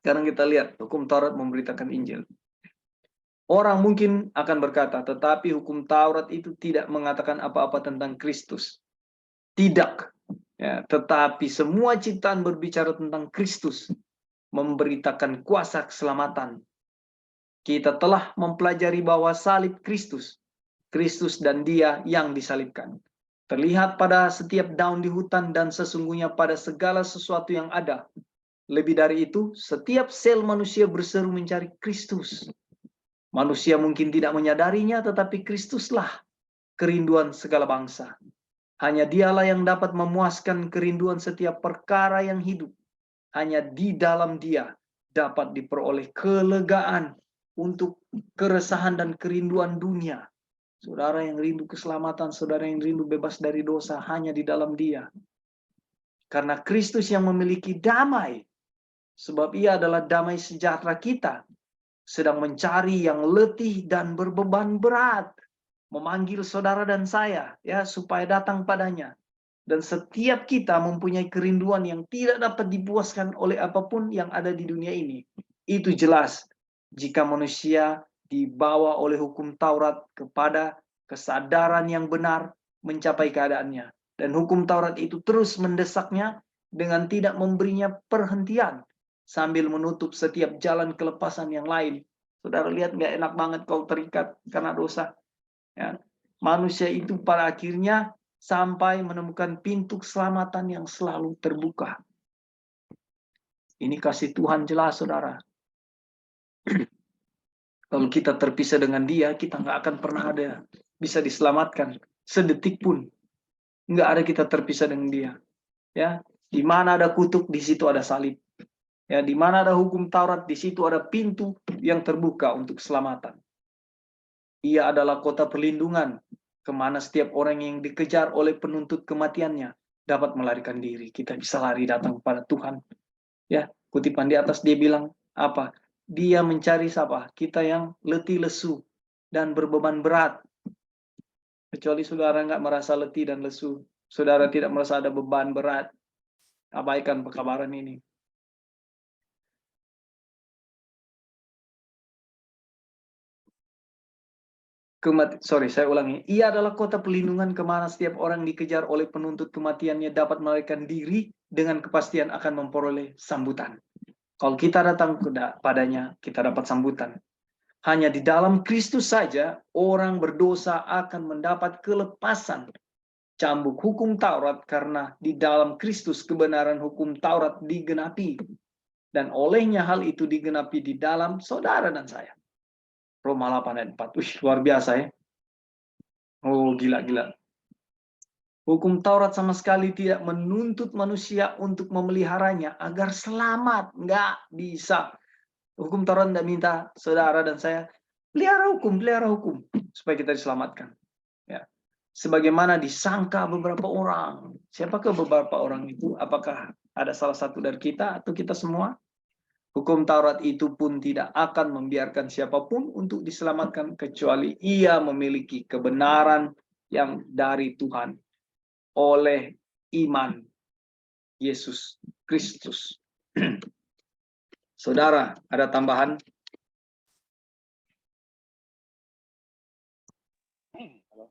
Sekarang kita lihat hukum Taurat memberitakan Injil. Orang mungkin akan berkata, tetapi hukum Taurat itu tidak mengatakan apa-apa tentang Kristus. Tidak. Ya, tetapi semua ciptaan berbicara tentang Kristus, memberitakan kuasa keselamatan. Kita telah mempelajari bahwa salib Kristus dan dia yang disalibkan. Terlihat pada setiap daun di hutan dan sesungguhnya pada segala sesuatu yang ada. Lebih dari itu, setiap sel manusia berseru mencari Kristus. Manusia mungkin tidak menyadarinya, tetapi Kristuslah kerinduan segala bangsa. Hanya dialah yang dapat memuaskan kerinduan setiap perkara yang hidup. Hanya di dalam dia dapat diperoleh kelegaan untuk keresahan dan kerinduan dunia. Saudara yang rindu keselamatan, saudara yang rindu bebas dari dosa, hanya di dalam dia. Karena Kristus yang memiliki damai, sebab ia adalah damai sejahtera kita, sedang mencari yang letih dan berbeban berat, memanggil saudara dan saya, ya, supaya datang padanya. Dan setiap kita mempunyai kerinduan yang tidak dapat dipuaskan oleh apapun yang ada di dunia ini. Itu jelas jika manusia dibawa oleh hukum Taurat kepada kesadaran yang benar mencapai keadaannya. Dan hukum Taurat itu terus mendesaknya dengan tidak memberinya perhentian sambil menutup setiap jalan kelepasan yang lain. Saudara lihat nggak enak banget kalau terikat karena dosa. Ya. Manusia itu pada akhirnya sampai menemukan pintu keselamatan yang selalu terbuka. Ini kasih Tuhan jelas, saudara. Kalau kita terpisah dengan dia, kita nggak akan pernah ada bisa diselamatkan sedetik pun. Nggak ada kita terpisah dengan dia. Ya, di mana ada kutuk, di situ ada salib. Ya, di mana ada hukum Taurat, di situ ada pintu yang terbuka untuk keselamatan. Ia adalah kota perlindungan, kemana setiap orang yang dikejar oleh penuntut kematiannya dapat melarikan diri. Kita bisa lari datang kepada Tuhan. Ya, kutipan di atas dia bilang apa? Dia mencari siapa? Kita yang letih lesu dan berbeban berat. Kecuali saudara nggak merasa letih dan lesu, saudara tidak merasa ada beban berat, abaikan pekabaran ini. Saya ulangi. Ia adalah kota perlindungan kemana setiap orang dikejar oleh penuntut kematiannya dapat melarikan diri dengan kepastian akan memperoleh sambutan. Kalau kita datang padanya, kita dapat sambutan. Hanya di dalam Kristus saja orang berdosa akan mendapat kelepasan cambuk hukum Taurat, karena di dalam Kristus kebenaran hukum Taurat digenapi. Dan olehnya hal itu digenapi di dalam saudara dan saya. Roma 8 ayat 4. Luar biasa ya. Oh, gila-gila. Hukum Taurat sama sekali tidak menuntut manusia untuk memeliharanya agar selamat. Nggak bisa. Hukum Taurat tidak minta saudara dan saya pelihara hukum supaya kita diselamatkan. Ya. Sebagaimana disangka beberapa orang. Siapakah beberapa orang itu? Apakah ada salah satu dari kita atau kita semua? Hukum Taurat itu pun tidak akan membiarkan siapapun untuk diselamatkan kecuali ia memiliki kebenaran yang dari Tuhan oleh iman Yesus Kristus. Saudara, ada tambahan?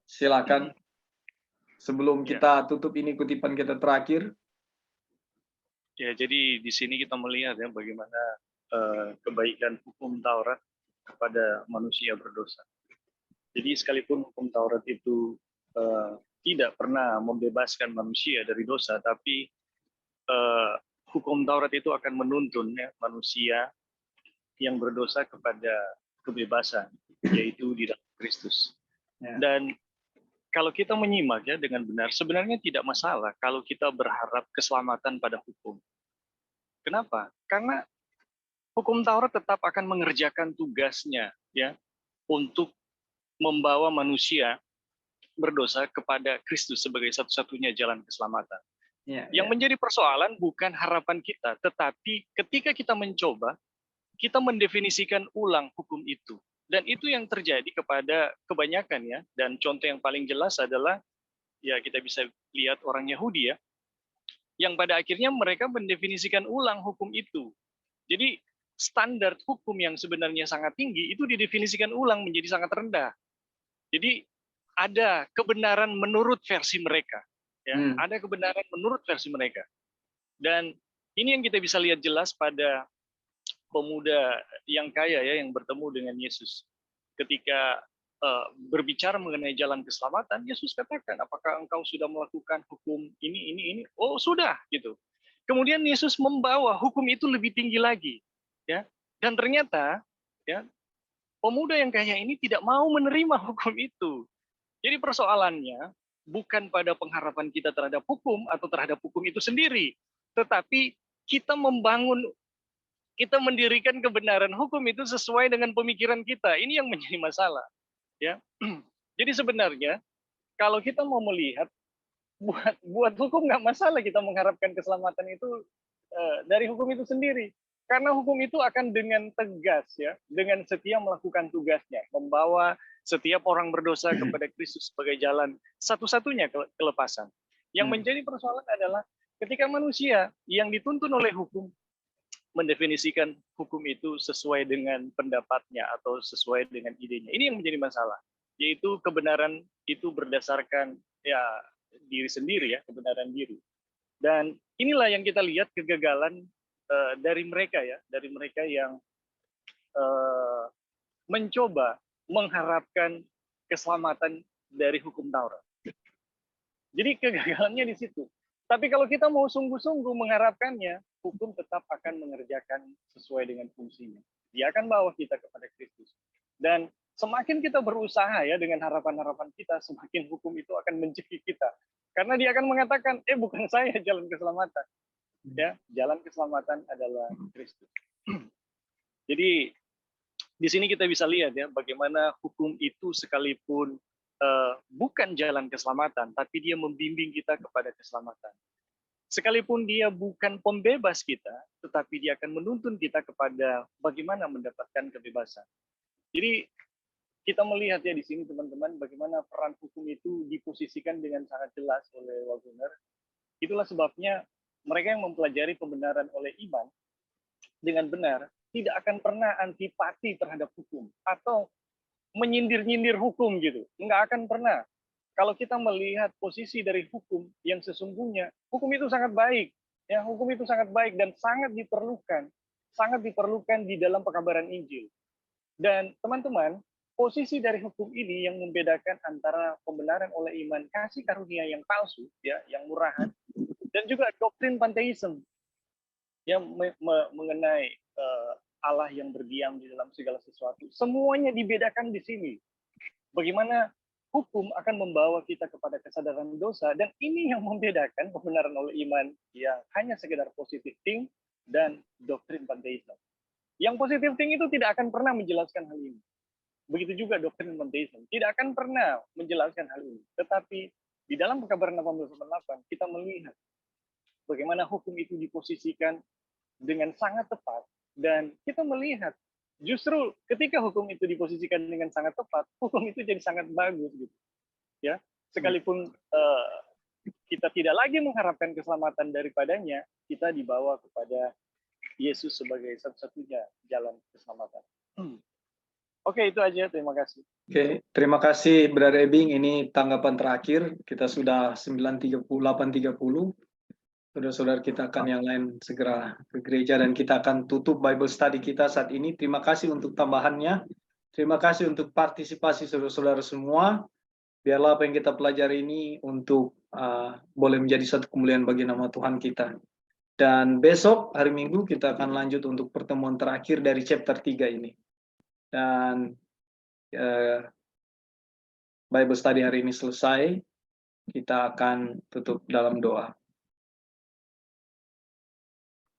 Silakan. Sebelum kita tutup ini kutipan kita terakhir. Ya, jadi di sini kita melihat ya bagaimana kebaikan hukum Taurat kepada manusia berdosa. Jadi sekalipun hukum Taurat itu tidak pernah membebaskan manusia dari dosa, tapi hukum Taurat itu akan menuntun ya, manusia yang berdosa kepada kebebasan, yaitu di dalam Kristus. Ya. Dan kalau kita menyimak ya dengan benar, sebenarnya tidak masalah kalau kita berharap keselamatan pada hukum. Kenapa? Karena hukum Taurat tetap akan mengerjakan tugasnya ya untuk membawa manusia berdosa kepada Kristus sebagai satu-satunya jalan keselamatan. Yang menjadi persoalan bukan harapan kita, tetapi ketika kita mencoba, kita mendefinisikan ulang hukum itu. Dan itu yang terjadi kepada kebanyakan ya. Dan contoh yang paling jelas adalah, ya kita bisa lihat orang Yahudi ya, yang pada akhirnya mereka mendefinisikan ulang hukum itu. Jadi standar hukum yang sebenarnya sangat tinggi, itu didefinisikan ulang menjadi sangat rendah. Jadi ada kebenaran menurut versi mereka. Ya, ada kebenaran menurut versi mereka. Dan ini yang kita bisa lihat jelas pada pemuda yang kaya ya yang bertemu dengan Yesus. Ketika berbicara mengenai jalan keselamatan, Yesus katakan, apakah engkau sudah melakukan hukum ini? Oh sudah, gitu. Kemudian Yesus membawa hukum itu lebih tinggi lagi, ya. Dan ternyata, ya, pemuda yang kaya ini tidak mau menerima hukum itu. Jadi persoalannya bukan pada pengharapan kita terhadap hukum atau terhadap hukum itu sendiri, tetapi kita mendirikan kebenaran hukum itu sesuai dengan pemikiran kita. Ini yang menjadi masalah. Ya, jadi sebenarnya kalau kita mau melihat buat hukum nggak masalah kita mengharapkan keselamatan itu dari hukum itu sendiri, karena hukum itu akan dengan tegas ya, dengan setia melakukan tugasnya, membawa setiap orang berdosa kepada Kristus sebagai jalan satu-satunya kelepasan. Yang menjadi persoalan adalah ketika manusia yang dituntun oleh hukum mendefinisikan hukum itu sesuai dengan pendapatnya atau sesuai dengan idenya. Ini yang menjadi masalah, yaitu kebenaran itu berdasarkan ya diri sendiri ya, kebenaran diri. Dan inilah yang kita lihat kegagalan dari mereka ya, dari mereka yang mencoba mengharapkan keselamatan dari hukum Taurat. Jadi kegagalannya di situ. Tapi kalau kita mau sungguh-sungguh mengharapkannya, hukum tetap akan mengerjakan sesuai dengan fungsinya. Dia akan bawa kita kepada Kristus. Dan semakin kita berusaha ya dengan harapan-harapan kita, semakin hukum itu akan mencekik kita. Karena dia akan mengatakan, bukan saya jalan keselamatan. Ya, jalan keselamatan adalah Kristus. Jadi di sini kita bisa lihat ya bagaimana hukum itu sekalipun bukan jalan keselamatan, tapi dia membimbing kita kepada keselamatan. Sekalipun dia bukan pembebas kita, tetapi dia akan menuntun kita kepada bagaimana mendapatkan kebebasan. Jadi kita melihat ya di sini teman-teman bagaimana peran hukum itu diposisikan dengan sangat jelas oleh Wagner. Itulah sebabnya mereka yang mempelajari pembenaran oleh iman dengan benar tidak akan pernah antipati terhadap hukum atau menyindir-nyindir hukum gitu. Enggak akan pernah. Kalau kita melihat posisi dari hukum yang sesungguhnya, hukum itu sangat baik. Ya, hukum itu sangat baik dan sangat diperlukan di dalam pekabaran Injil. Dan teman-teman, posisi dari hukum ini yang membedakan antara pembenaran oleh iman, kasih karunia yang palsu, ya, yang murahan, dan juga doktrin panteisme yang mengenai Allah yang berdiam di dalam segala sesuatu. Semuanya dibedakan di sini. Bagaimana hukum akan membawa kita kepada kesadaran dosa, dan ini yang membedakan pembenaran oleh iman yang hanya sekedar positive think dan doktrin panteisme. Yang positive think itu tidak akan pernah menjelaskan hal ini. Begitu juga doktrin panteisme tidak akan pernah menjelaskan hal ini. Tetapi di dalam pekabaran 18:8 kita melihat bagaimana hukum itu diposisikan dengan sangat tepat, dan kita melihat justru ketika hukum itu diposisikan dengan sangat tepat, hukum itu jadi sangat bagus gitu. Ya, sekalipun kita tidak lagi mengharapkan keselamatan daripadanya, kita dibawa kepada Yesus sebagai satu-satunya jalan keselamatan. Oke, itu aja. Terima kasih. Oke, terima kasih Brother Ebing. Ini tanggapan terakhir. Kita sudah 9.30, 8.30. Saudara-saudara kita akan yang lain segera ke gereja dan kita akan tutup Bible study kita saat ini. Terima kasih untuk tambahannya. Terima kasih untuk partisipasi saudara-saudara semua. Biarlah apa yang kita pelajari ini untuk boleh menjadi satu kemuliaan bagi nama Tuhan kita. Dan besok hari Minggu kita akan lanjut untuk pertemuan terakhir dari chapter 3 ini. Dan Bible study hari ini selesai. Kita akan tutup dalam doa.